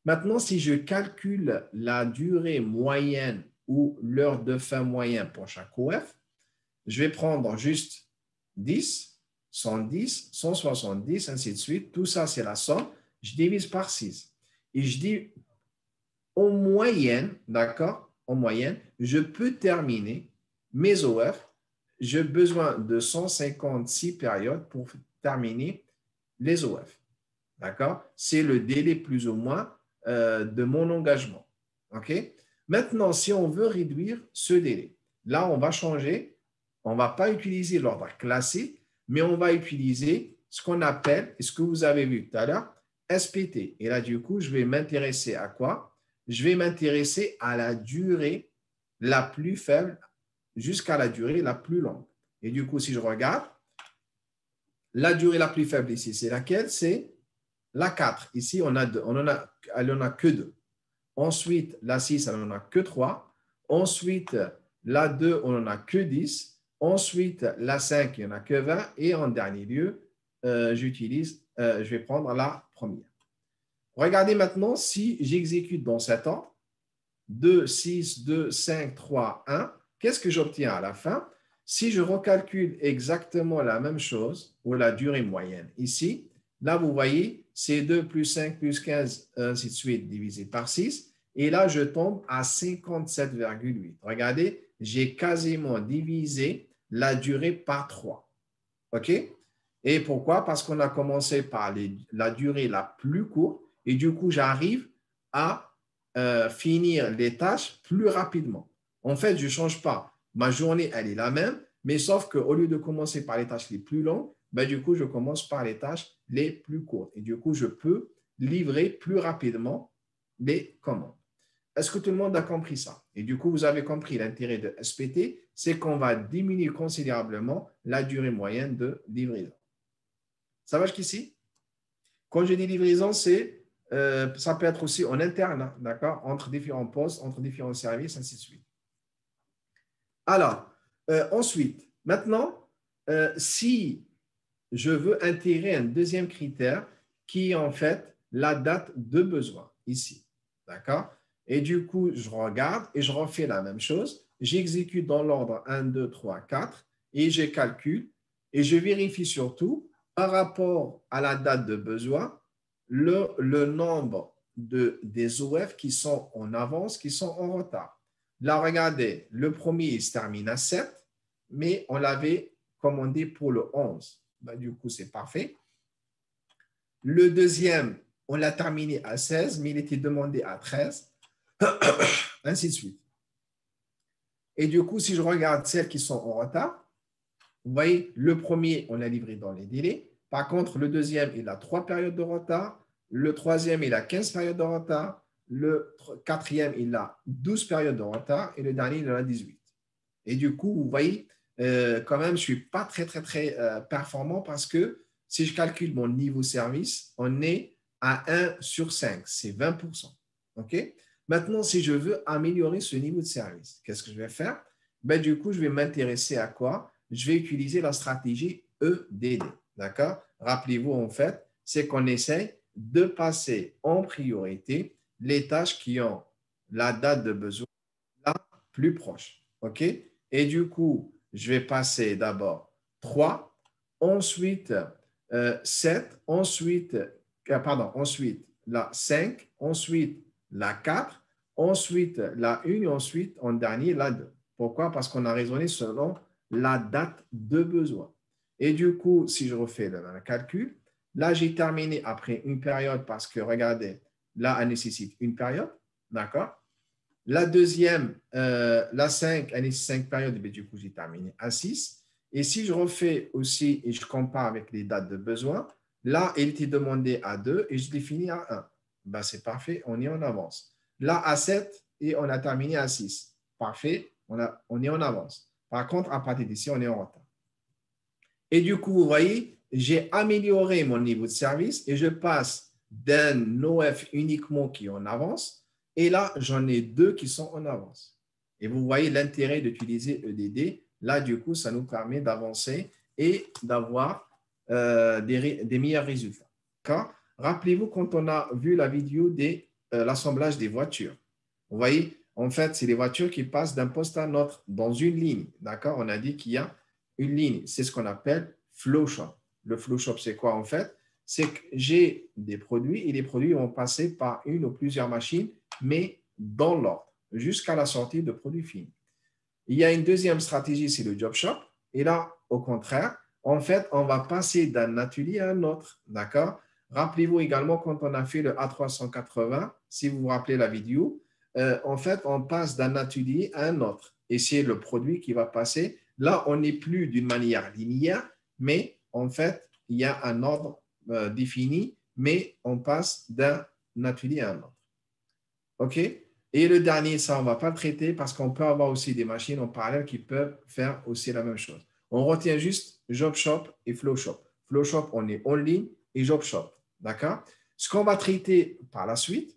Maintenant, si je calcule la durée moyenne ou l'heure de fin moyenne pour chaque OF, je vais prendre juste 10, 110, 170, ainsi de suite. Tout ça, c'est la somme. Je divise par 6. Et je dis, en moyenne, d'accord, en moyenne, je peux terminer mes OF. J'ai besoin de 156 périodes pour terminer les OF. D'accord? C'est le délai plus ou moins de mon engagement. OK? Maintenant, si on veut réduire ce délai, là, on va changer. On ne va pas utiliser l'ordre classique, mais on va utiliser ce qu'on appelle, et ce que vous avez vu tout à l'heure, SPT. Et là, du coup, je vais m'intéresser à quoi? Je vais m'intéresser à la durée la plus faible jusqu'à la durée la plus longue. Et du coup, si je regarde, la durée la plus faible ici, c'est laquelle? C'est la 4. Ici, elle n'en a que 2. Ensuite, la 6, elle n'en a que 3. Ensuite, la 2, on n'en a que 10. Ensuite, la 5, il n'y en a que 20. Et en dernier lieu, je vais prendre la première. Regardez maintenant si j'exécute dans cet ordre. 2, 6, 2, 5, 3, 1. Qu'est-ce que j'obtiens à la fin? Si je recalcule exactement la même chose, ou la durée moyenne ici, là, vous voyez, c'est 2 plus 5 plus 15, ainsi de suite, divisé par 6. Et là, je tombe à 57,8. Regardez, j'ai quasiment divisé la durée par 3. OK? Et pourquoi? Parce qu'on a commencé par la durée la plus courte et du coup, j'arrive à finir les tâches plus rapidement. En fait, je ne change pas. Ma journée, elle est la même, mais sauf qu'au lieu de commencer par les tâches les plus longues, ben, du coup, je commence par les tâches les plus courtes. Et du coup, je peux livrer plus rapidement les commandes. Est-ce que tout le monde a compris ça? Et du coup, vous avez compris l'intérêt de SPT, c'est qu'on va diminuer considérablement la durée moyenne de livraison. Ça va jusqu'ici? Quand je dis livraison, ça peut être aussi en interne, d'accord? Entre différents postes, entre différents services, ainsi de suite. Alors, ensuite, maintenant, si je veux intégrer un deuxième critère qui est en fait la date de besoin, ici, d'accord? Et du coup, je regarde et je refais la même chose. J'exécute dans l'ordre 1, 2, 3, 4 et je calcule et je vérifie surtout par rapport à la date de besoin le nombre des OF qui sont en avance, qui sont en retard. Là, regardez, le premier, il se termine à 7, mais on l'avait commandé pour le 11. Ben, du coup, c'est parfait. Le deuxième, on l'a terminé à 16, mais il était demandé à 13, ainsi de suite. Et du coup, si je regarde celles qui sont en retard, vous voyez, le premier, on l'a livré dans les délais. Par contre, le deuxième, il a 3 périodes de retard. Le troisième, il a 15 périodes de retard. Le quatrième, il a 12 périodes de retard. Et le dernier, il en a 18. Et du coup, vous voyez, quand même, je ne suis pas très performant parce que si je calcule mon niveau service, on est à 1 sur 5. C'est 20%. OK? Maintenant, si je veux améliorer ce niveau de service, qu'est-ce que je vais faire? Ben, du coup, je vais m'intéresser à quoi? Je vais utiliser la stratégie EDD. D'accord? Rappelez-vous, en fait, c'est qu'on essaye de passer en priorité les tâches qui ont la date de besoin la plus proche. OK? Et du coup, je vais passer d'abord 3, ensuite 7, ensuite la 5, ensuite la 4, ensuite la 1 et ensuite en dernier la 2. Pourquoi? Parce qu'on a raisonné selon la date de besoin. Et du coup, si je refais le même calcul, là, j'ai terminé après une période parce que, regardez, là, elle nécessite une période. D'accord? La deuxième, la 5, elle nécessite 5 périodes. Mais du coup, j'ai terminé à 6. Et si je refais aussi et je compare avec les dates de besoin, là, il était demandé à 2 et je l'ai fini à 1. Ben, c'est parfait, on est en avance. Là, à 7 et on a terminé à 6. Parfait, on est en avance. Par contre, à partir d'ici, on est en retard. Et du coup, vous voyez, j'ai amélioré mon niveau de service et je passe d'un OF uniquement qui est en avance. Et là, j'en ai 2 qui sont en avance. Et vous voyez l'intérêt d'utiliser EDD. Là, du coup, ça nous permet d'avancer et d'avoir des meilleurs résultats. Rappelez-vous quand on a vu la vidéo de l'assemblage des voitures. Vous voyez, en fait, c'est les voitures qui passent d'un poste à un autre dans une ligne. D'accord? On a dit qu'il y a une ligne. C'est ce qu'on appelle flowchart. Le flowchart, c'est quoi en fait? C'est que j'ai des produits et les produits vont passer par une ou plusieurs machines, mais dans l'ordre, jusqu'à la sortie de produits finis. Il y a une deuxième stratégie, c'est le job shop. Et là, au contraire, en fait, on va passer d'un atelier à un autre. D'accord? Rappelez-vous également quand on a fait le A380, si vous vous rappelez la vidéo, en fait, on passe d'un atelier à un autre. Et c'est le produit qui va passer. Là, on n'est plus d'une manière linéaire, mais en fait, il y a un ordre défini, mais on passe d'un atelier à un autre. OK? Et le dernier, ça, on ne va pas le traiter parce qu'on peut avoir aussi des machines en parallèle qui peuvent faire aussi la même chose. On retient juste Job Shop et Flow Shop. Flow Shop, on est en ligne et Job Shop. D'accord? Ce qu'on va traiter par la suite,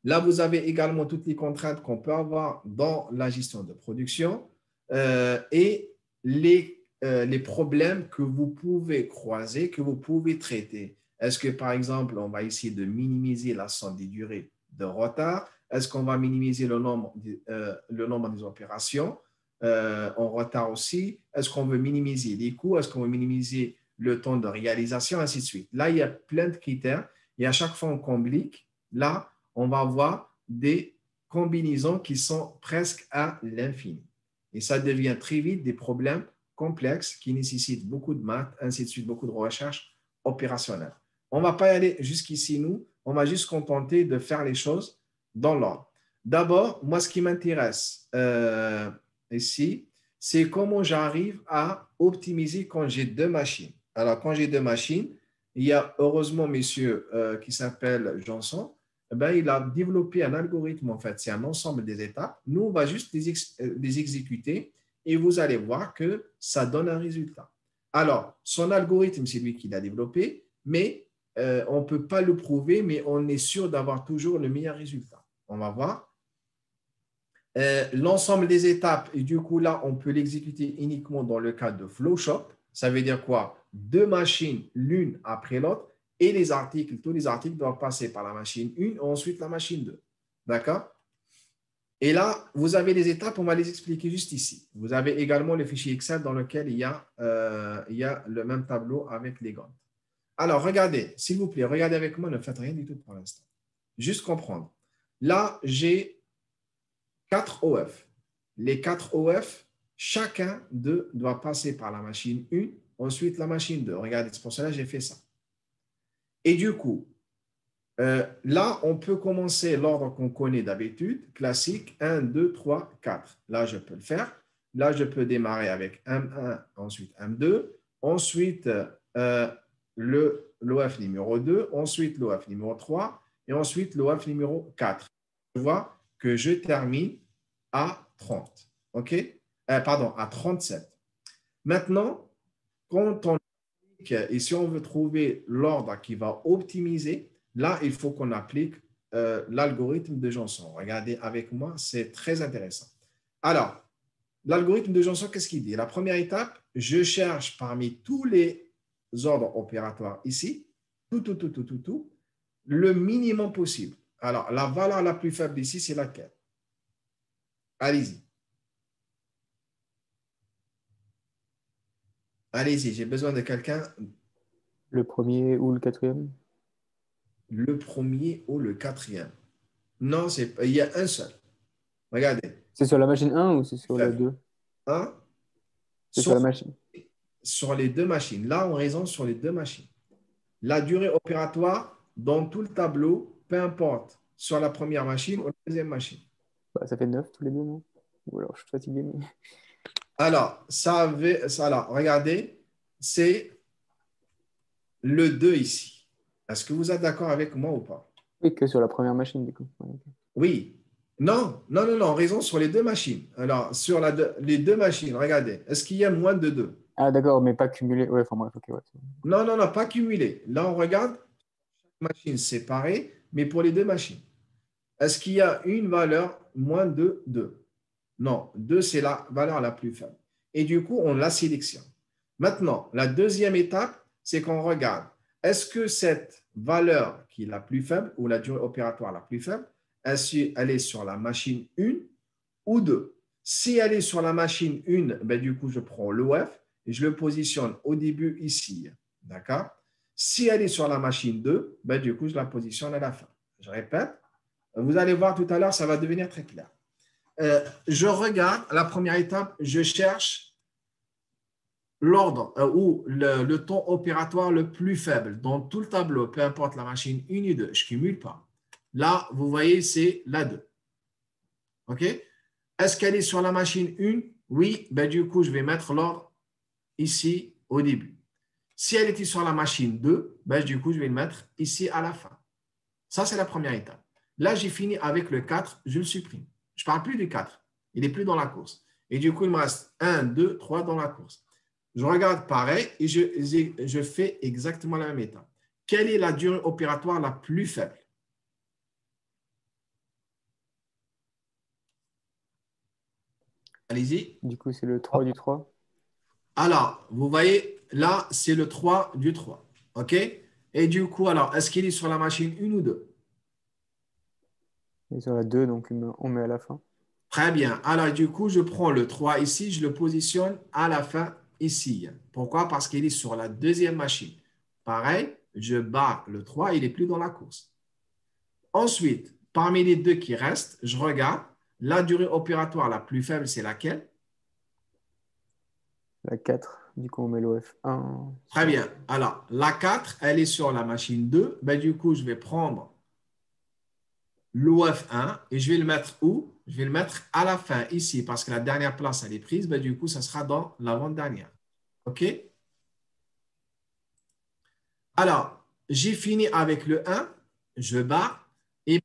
là, vous avez également toutes les contraintes qu'on peut avoir dans la gestion de production et les problèmes que vous pouvez croiser, que vous pouvez traiter. Est-ce que, par exemple, on va essayer de minimiser la somme des durées de retard? Est-ce qu'on va minimiser le nombre des opérations en retard aussi? Est-ce qu'on veut minimiser les coûts? Est-ce qu'on veut minimiser le temps de réalisation, ainsi de suite? Là, il y a plein de critères et à chaque fois qu'on clique, là, on va avoir des combinaisons qui sont presque à l'infini. Et ça devient très vite des problèmes complexes qui nécessitent beaucoup de maths, ainsi de suite, beaucoup de recherche opérationnelle. On ne va pas y aller jusqu'ici, nous. On va juste se contenter de faire les choses dans l'ordre. D'abord, moi, ce qui m'intéresse ici, c'est comment j'arrive à optimiser quand j'ai 2 machines. Alors, quand j'ai 2 machines, il y a heureusement monsieur qui s'appelle Janson. Ben, il a développé un algorithme, en fait, c'est un ensemble des étapes. Nous, on va juste les exécuter et vous allez voir que ça donne un résultat. Alors, son algorithme, c'est lui qui l'a développé, mais on ne peut pas le prouver, mais on est sûr d'avoir toujours le meilleur résultat. On va voir. L'ensemble des étapes, et du coup, là, on peut l'exécuter uniquement dans le cas de Flowshop. Ça veut dire quoi? 2 machines, l'une après l'autre. Et les articles, tous les articles doivent passer par la machine 1 et ensuite la machine 2. D'accord? Et là, vous avez les étapes, on va les expliquer juste ici. Vous avez également le fichier Excel dans lequel il y a le même tableau avec les Gantt. Alors, regardez, s'il vous plaît, regardez avec moi, ne faites rien du tout pour l'instant. Juste comprendre. Là, j'ai 4 OF. Les 4 OF, chacun d'eux doit passer par la machine 1, ensuite la machine 2. Regardez, c'est pour cela que j'ai fait ça. Et du coup, là, on peut commencer l'ordre qu'on connaît d'habitude, classique, 1, 2, 3, 4. Là, je peux le faire. Là, je peux démarrer avec M1, ensuite M2, ensuite l'OF numéro 2, ensuite l'OF numéro 3 et ensuite l'OF numéro 4. Je vois que je termine à 30. OK? Pardon, à 37. Maintenant, quand on et si on veut trouver l'ordre qui va optimiser, là, il faut qu'on applique l'algorithme de Johnson. Regardez avec moi, c'est très intéressant. Alors, l'algorithme de Johnson, qu'est-ce qu'il dit? La première étape, je cherche parmi tous les ordres opératoires ici, tout, le minimum possible. Alors, la valeur la plus faible ici, c'est laquelle? Allez-y. Allez-y, j'ai besoin de quelqu'un. Le premier ou le quatrième? Le premier ou le quatrième? Non, il y a un seul. Regardez. C'est sur la machine 1 ou c'est sur la 2? Un, C'est sur la machine. sur les deux machines. Là, on raisonne sur les deux machines. La durée opératoire dans tout le tableau, peu importe, sur la première machine ou la deuxième machine. Bah, ça fait 9 tous les deux, non? Ou alors je suis fatigué. Mais... Alors, alors, regardez, c'est le 2 ici. Est-ce que vous êtes d'accord avec moi ou pas? Oui, que sur la première machine, du coup. Ouais, okay. Oui. Non, raison sur les deux machines. Alors, sur les deux machines, regardez, est-ce qu'il y a moins de 2? Ah, d'accord, mais pas cumulé. Ouais, enfin bref, ok. Ouais. Non, pas cumulé. Là, on regarde chaque machine séparée, mais pour les deux machines. Est-ce qu'il y a une valeur moins de 2? Non, 2, c'est la valeur la plus faible. Et du coup, on la sélectionne. Maintenant, la deuxième étape, c'est qu'on regarde, est-ce que cette valeur qui est la plus faible ou la durée opératoire la plus faible, elle est sur la machine 1 ou 2? Si elle est sur la machine 1, ben, du coup, je prends l'OF et je le positionne au début ici. D'accord? Si elle est sur la machine 2, ben, du coup, je la positionne à la fin. Je répète, vous allez voir tout à l'heure, ça va devenir très clair. Je regarde la première étape, je cherche l'ordre ou le temps opératoire le plus faible dans tout le tableau, peu importe la machine 1 et 2, je ne cumule pas. Là, vous voyez, c'est la 2. OK? Est-ce qu'elle est sur la machine 1? Oui, ben, du coup, je vais mettre l'ordre ici au début. Si elle était sur la machine 2, ben, du coup, je vais le mettre ici à la fin. Ça, c'est la première étape. Là, j'ai fini avec le 4, je le supprime. Je ne parle plus du 4. Il n'est plus dans la course. Et du coup, il me reste 1, 2, 3 dans la course. Je regarde pareil et je fais exactement la même étape. Quelle est la durée opératoire la plus faible? Allez-y. Du coup, c'est le 3 du 3. Alors, vous voyez, là, c'est le 3 du 3. OK? Et du coup, alors, est-ce qu'il est sur la machine 1 ou 2? Et sur la 2, donc on met à la fin. Très bien. Alors, du coup, je prends le 3 ici, je le positionne à la fin ici. Pourquoi? Parce qu'il est sur la deuxième machine. Pareil, je barre le 3, il n'est plus dans la course. Ensuite, parmi les deux qui restent, je regarde. La durée opératoire la plus faible, c'est laquelle? La 4, du coup, on met l'OF 1. Très bien. Alors, la 4, elle est sur la machine 2. Ben, du coup, je vais prendre l'OF 1 et je vais le mettre où? Je vais le mettre à la fin, ici, parce que la dernière place, elle est prise. Ben, du coup, ça sera dans l'avant-dernière. OK? Alors, j'ai fini avec le 1. Je barre. Et il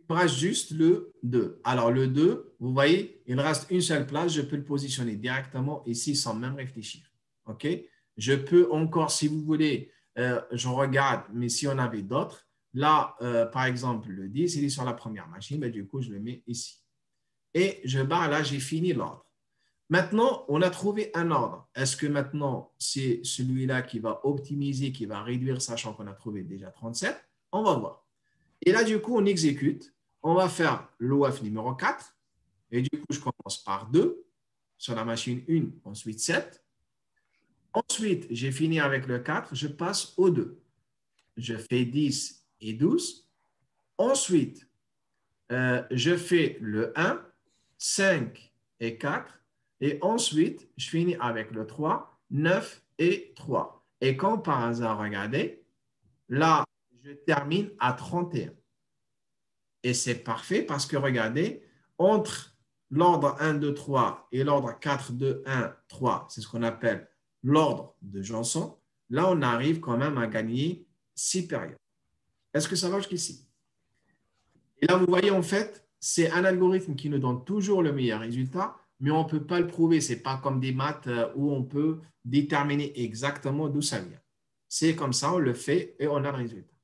me reste juste le 2. Alors, le 2, vous voyez, il reste une seule place. Je peux le positionner directement ici sans même réfléchir. OK? Je peux encore, si vous voulez, je regarde, mais si on avait d'autres, là, par exemple, le 10, il est sur la première machine. Ben, du coup, je le mets ici. Et je barre là, j'ai fini l'ordre. Maintenant, on a trouvé un ordre. Est-ce que maintenant, c'est celui-là qui va optimiser, qui va réduire, sachant qu'on a trouvé déjà 37? On va voir. Et là, du coup, on exécute. On va faire l'OF numéro 4. Et du coup, je commence par 2 sur la machine 1, ensuite 7. Ensuite, j'ai fini avec le 4, je passe au 2. je fais 10 et 12. Ensuite, je fais le 1, 5 et 4. Et ensuite, je finis avec le 3, 9 et 3. Et quand par hasard, regardez, là, je termine à 31. Et c'est parfait parce que regardez, entre l'ordre 1, 2, 3 et l'ordre 4, 2, 1, 3, c'est ce qu'on appelle l'ordre de Janson. Là, on arrive quand même à gagner 6 périodes. Est-ce que ça va jusqu'ici? Et là, vous voyez, en fait, c'est un algorithme qui nous donne toujours le meilleur résultat, mais on ne peut pas le prouver. Ce n'est pas comme des maths où on peut déterminer exactement d'où ça vient. C'est comme ça, on le fait et on a le résultat.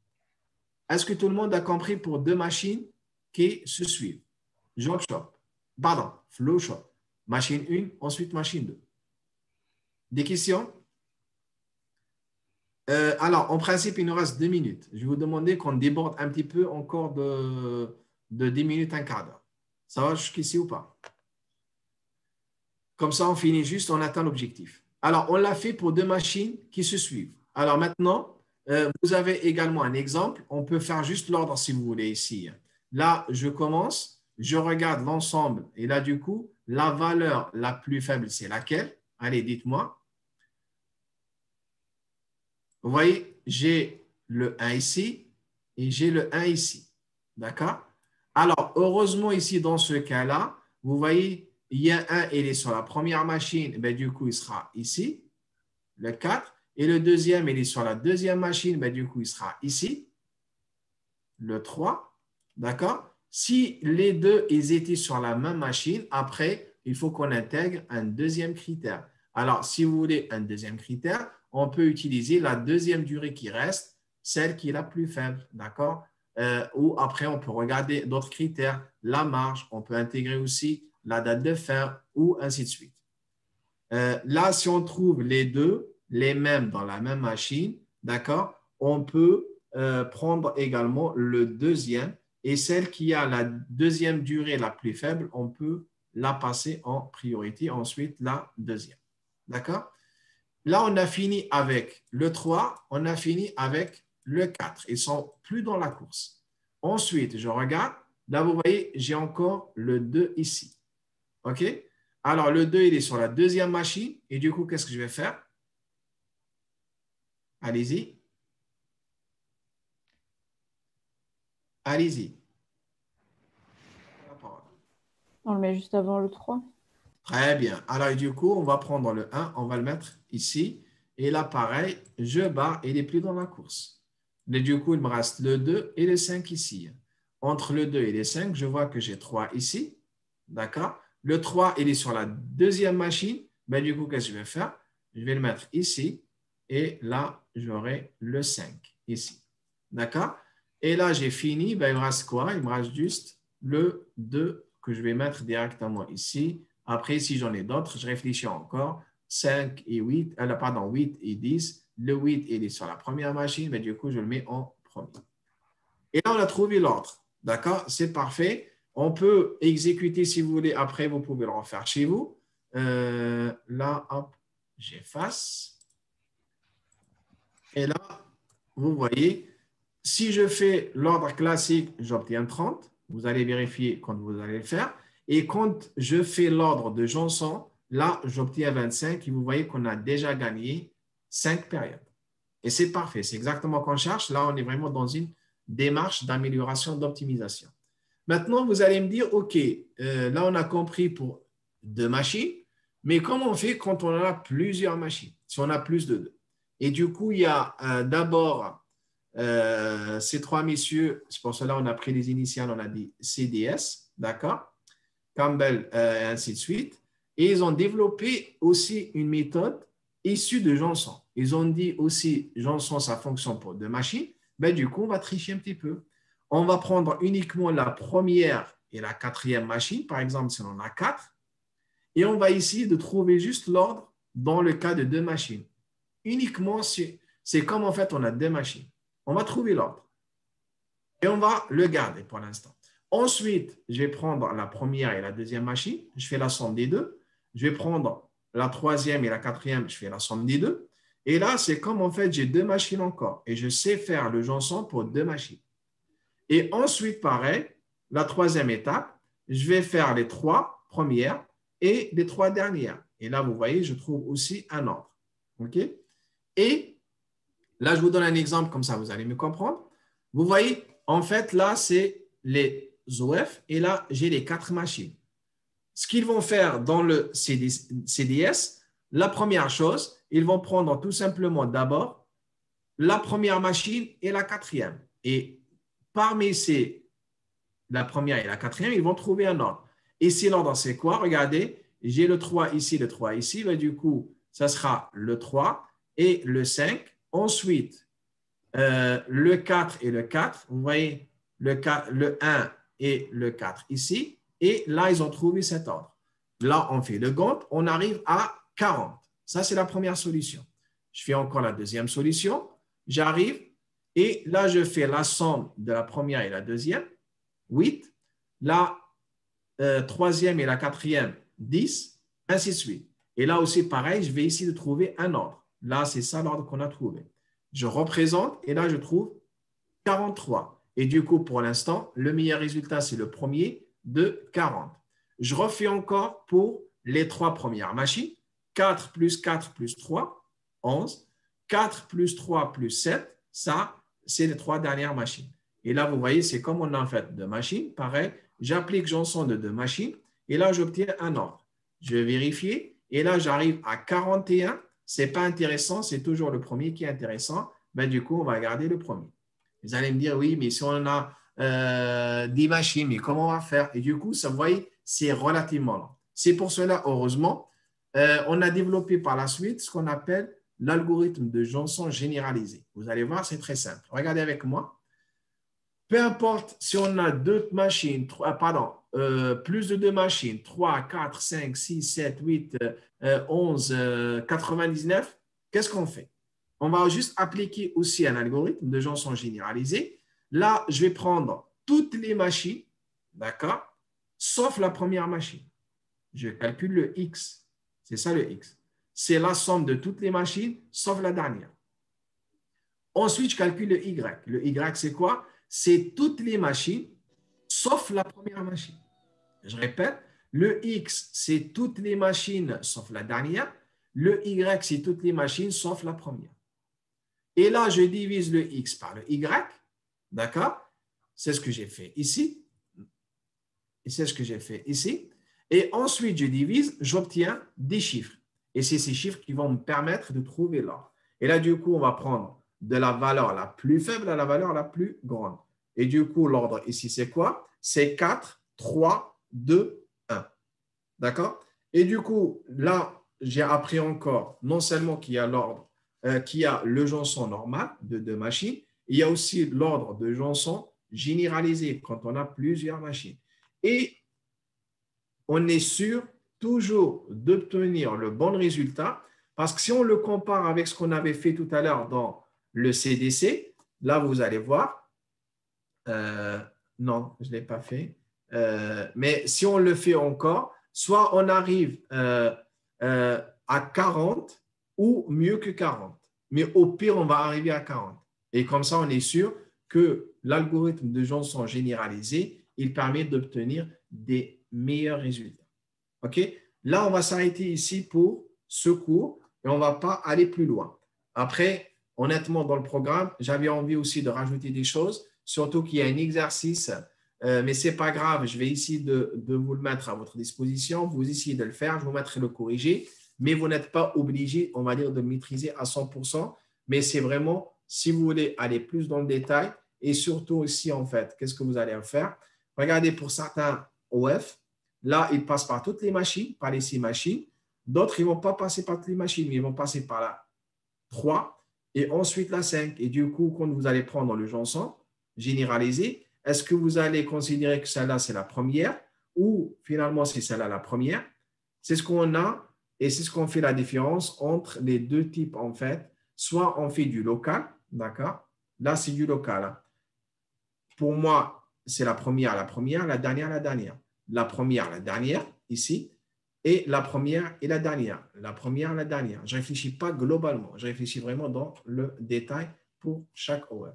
Est-ce que tout le monde a compris pour deux machines qui se suivent? Flow shop. Machine 1, ensuite machine 2. Des questions? Alors, en principe, il nous reste 2 minutes. Je vais vous demander qu'on déborde un petit peu encore de 10 minutes, un quart d'heure. Ça va jusqu'ici ou pas? Comme ça, on finit juste, on atteint l'objectif. Alors, on l'a fait pour deux machines qui se suivent. Alors maintenant, vous avez également un exemple. On peut faire juste l'ordre si vous voulez ici. Là, je commence, je regarde l'ensemble. Et là, du coup, la valeur la plus faible, c'est laquelle? Allez, dites-moi. Vous voyez, j'ai le 1 ici et j'ai le 1 ici. D'accord? Alors, heureusement, ici, dans ce cas-là, vous voyez, il y a un, il est sur la première machine, ben, du coup, il sera ici, le 4. Et le deuxième, il est sur la deuxième machine, ben, du coup, il sera ici, le 3. D'accord? Si les deux, ils étaient sur la même machine, après, il faut qu'on intègre un deuxième critère. Alors, si vous voulez un deuxième critère, on peut utiliser la deuxième durée qui reste, celle qui est la plus faible. D'accord? Ou après, on peut regarder d'autres critères, la marge, on peut intégrer aussi la date de fin, ou ainsi de suite. Là, si on trouve les deux, les mêmes dans la même machine, d'accord, on peut prendre également le deuxième et celle qui a la deuxième durée la plus faible, on peut la passer en priorité, ensuite la deuxième. D'accord? Là, on a fini avec le 3, on a fini avec le 4. Ils ne sont plus dans la course. Ensuite, je regarde. Là, vous voyez, j'ai encore le 2 ici. OK? Alors, le 2, il est sur la deuxième machine. Et du coup, qu'est-ce que je vais faire? Allez-y. Allez-y. On le met juste avant le 3. Très bien. Alors, du coup, on va prendre le 1, on va le mettre ici. Et là, pareil, je bats, il n'est plus dans la course. Mais du coup, il me reste le 2 et le 5 ici. Entre le 2 et le 5, je vois que j'ai 3 ici. D'accord? Le 3, il est sur la deuxième machine. Ben, du coup, qu'est-ce que je vais faire? Je vais le mettre ici. Et là, j'aurai le 5 ici. D'accord? Et là, j'ai fini. Ben, il me reste quoi? Il me reste juste le 2 que je vais mettre directement ici. Après, si j'en ai d'autres, je réfléchis encore. 5 et 8, pardon, 8 et 10. Le 8, il est sur la première machine. Ben, du coup, je le mets en premier. Et là, on a trouvé l'ordre. D'accord? C'est parfait. On peut exécuter si vous voulez. Après, vous pouvez le refaire chez vous. Là, hop, j'efface. Et là, vous voyez, si je fais l'ordre classique, j'obtiens 30. Vous allez vérifier quand vous allez le faire. Et quand je fais l'ordre de Janson, là, j'obtiens 25. Et vous voyez qu'on a déjà gagné 5 périodes. Et c'est parfait. C'est exactement qu'on cherche. Là, on est vraiment dans une démarche d'amélioration, d'optimisation. Maintenant, vous allez me dire, OK, là, on a compris pour deux machines, mais comment on fait quand on a plusieurs machines, si on a plus de deux? Et du coup, il y a d'abord ces trois messieurs, c'est pour cela qu'on a pris les initiales, on a dit CDS, d'accord? Campbell, et ainsi de suite. Et ils ont développé aussi une méthode issue de Janson. Ils ont dit aussi, Janson, ça fonctionne pour deux machines. Ben, du coup, on va tricher un petit peu. On va prendre uniquement la première et la quatrième machine, par exemple, si on en a 4, et on va essayer de trouver juste l'ordre dans le cas de deux machines. Uniquement, c'est comme en fait, on a deux machines. On va trouver l'ordre. Et on va le garder pour l'instant. Ensuite, je vais prendre la première et la deuxième machine. Je fais la somme des deux. Je vais prendre la troisième et la quatrième. Je fais la somme des deux. Et là, c'est comme en fait, j'ai deux machines encore. Et je sais faire le jonction pour deux machines. Et ensuite, pareil, la troisième étape, je vais faire les trois premières et les trois dernières. Et là, vous voyez, je trouve aussi un ordre. OK? Et là, je vous donne un exemple, comme ça, vous allez me comprendre. Vous voyez, en fait, là, c'est les OF et là, j'ai les quatre machines. Ce qu'ils vont faire dans le CDS, la première chose, ils vont prendre tout simplement d'abord la première machine et la quatrième. Et parmi la première et la quatrième, ils vont trouver un ordre. Ici, l'ordre, c'est quoi? Regardez, j'ai le 3 ici, le 3 ici. Ben, du coup, ça sera le 3 et le 5. Ensuite, le 4 et le 4. Vous voyez, le 1 et le 4 ici. Et là, ils ont trouvé cet ordre. Là, on fait le compte. On arrive à 40. Ça, c'est la première solution. Je fais encore la deuxième solution. J'arrive et là, je fais la somme de la première et la deuxième. 8, la troisième et la quatrième, 10, ainsi de suite. Et là aussi, pareil, je vais ici de trouver un ordre. Là, c'est ça l'ordre qu'on a trouvé. Je représente et là, je trouve 43. Et du coup, pour l'instant, le meilleur résultat, c'est le premier de 40. Je refais encore pour les trois premières machines. 4 plus 4 plus 3, 11. 4 plus 3 plus 7, ça, c'est les trois dernières machines. Et là, vous voyez, c'est comme on a en fait deux machines. Pareil, j'applique jonction de deux machines et là, j'obtiens un ordre. Je vais vérifier et là, j'arrive à 41. Ce n'est pas intéressant, c'est toujours le premier qui est intéressant. Ben, du coup, on va garder le premier. Vous allez me dire, oui, mais si on a 10 machines, mais comment on va faire? Et du coup, ça, vous voyez, c'est relativement lent. C'est pour cela, heureusement, on a développé par la suite ce qu'on appelle l'algorithme de jonction généralisé. Vous allez voir, c'est très simple. Regardez avec moi. Peu importe si on a plus de deux machines, 3, 4, 5, 6, 7, 8, 11, 99, qu'est-ce qu'on fait? On va juste appliquer aussi un algorithme de jonction généralisé. Là, je vais prendre toutes les machines, d'accord, sauf la première machine. Je calcule le X. C'est ça le X. C'est la somme de toutes les machines, sauf la dernière. Ensuite, je calcule le Y. Le Y, c'est quoi? C'est toutes les machines, sauf la première machine. Je répète, le X, c'est toutes les machines, sauf la dernière. Le Y, c'est toutes les machines, sauf la première. Et là, je divise le X par le Y. D'accord? C'est ce que j'ai fait ici. Et c'est ce que j'ai fait ici. Et ensuite, je divise, j'obtiens des chiffres. Et c'est ces chiffres qui vont me permettre de trouver l'ordre. Et là, du coup, on va prendre de la valeur la plus faible à la valeur la plus grande. Et du coup, l'ordre ici, c'est quoi? C'est 4, 3, 2, 1. D'accord? Et du coup, là, j'ai appris encore non seulement qu'il y a l'ordre, qu'il y a le jonction normal de deux machines, il y a aussi l'ordre de jonction généralisé quand on a plusieurs machines. Et on est sûr toujours d'obtenir le bon résultat parce que si on le compare avec ce qu'on avait fait tout à l'heure dans le CDC, là, vous allez voir. Non, je ne l'ai pas fait. Mais si on le fait encore, soit on arrive à 40 ou mieux que 40. Mais au pire, on va arriver à 40. Et comme ça, on est sûr que l'algorithme de jonction généralisé, il permet d'obtenir des meilleurs résultats. OK? Là, on va s'arrêter ici pour ce cours et on ne va pas aller plus loin. Après, honnêtement, dans le programme, j'avais envie aussi de rajouter des choses, surtout qu'il y a un exercice, mais ce n'est pas grave, je vais ici de vous le mettre à votre disposition. Vous essayez de le faire, je vous mettrai le corriger, mais vous n'êtes pas obligé, on va dire, de le maîtriser à 100%, mais c'est vraiment, si vous voulez aller plus dans le détail, et surtout aussi, en fait, qu'est-ce que vous allez faire? Regardez, pour certains OF, là, ils passent par toutes les machines, par les 6 machines. D'autres, ils ne vont pas passer par toutes les machines, mais ils vont passer par la 3 et ensuite la 5. Et du coup, quand vous allez prendre le jonction généralisé, est-ce que vous allez considérer que celle-là, c'est la première ou finalement, c'est celle-là la première? C'est ce qu'on a et c'est ce qu'on fait la différence entre les deux types, en fait. Soit on fait du local, d'accord? Là, c'est du local. Pour moi, c'est la première, la dernière, la dernière. La première, la dernière, ici. et la première et la dernière. La première et la dernière. Je ne réfléchis pas globalement. Je réfléchis vraiment dans le détail pour chaque hour.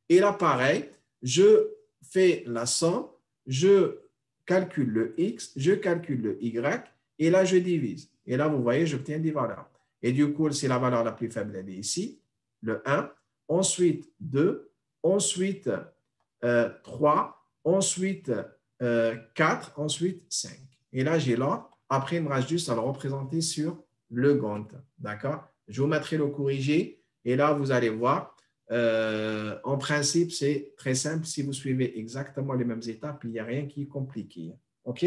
Et là, pareil, je fais la somme, je calcule le X, je calcule le Y, et là, je divise. Et là, vous voyez, j'obtiens des valeurs. Et du coup, c'est la valeur la plus faible, elle est ici, le 1, ensuite 2, ensuite 3, ensuite 4, ensuite 5. Et là, j'ai l'ordre. Après, il me reste juste à le représenter sur le Gantt. D'accord? Je vous mettrai le corrigé. Et là, vous allez voir. En principe, c'est très simple. Si vous suivez exactement les mêmes étapes, il n'y a rien qui est compliqué. OK?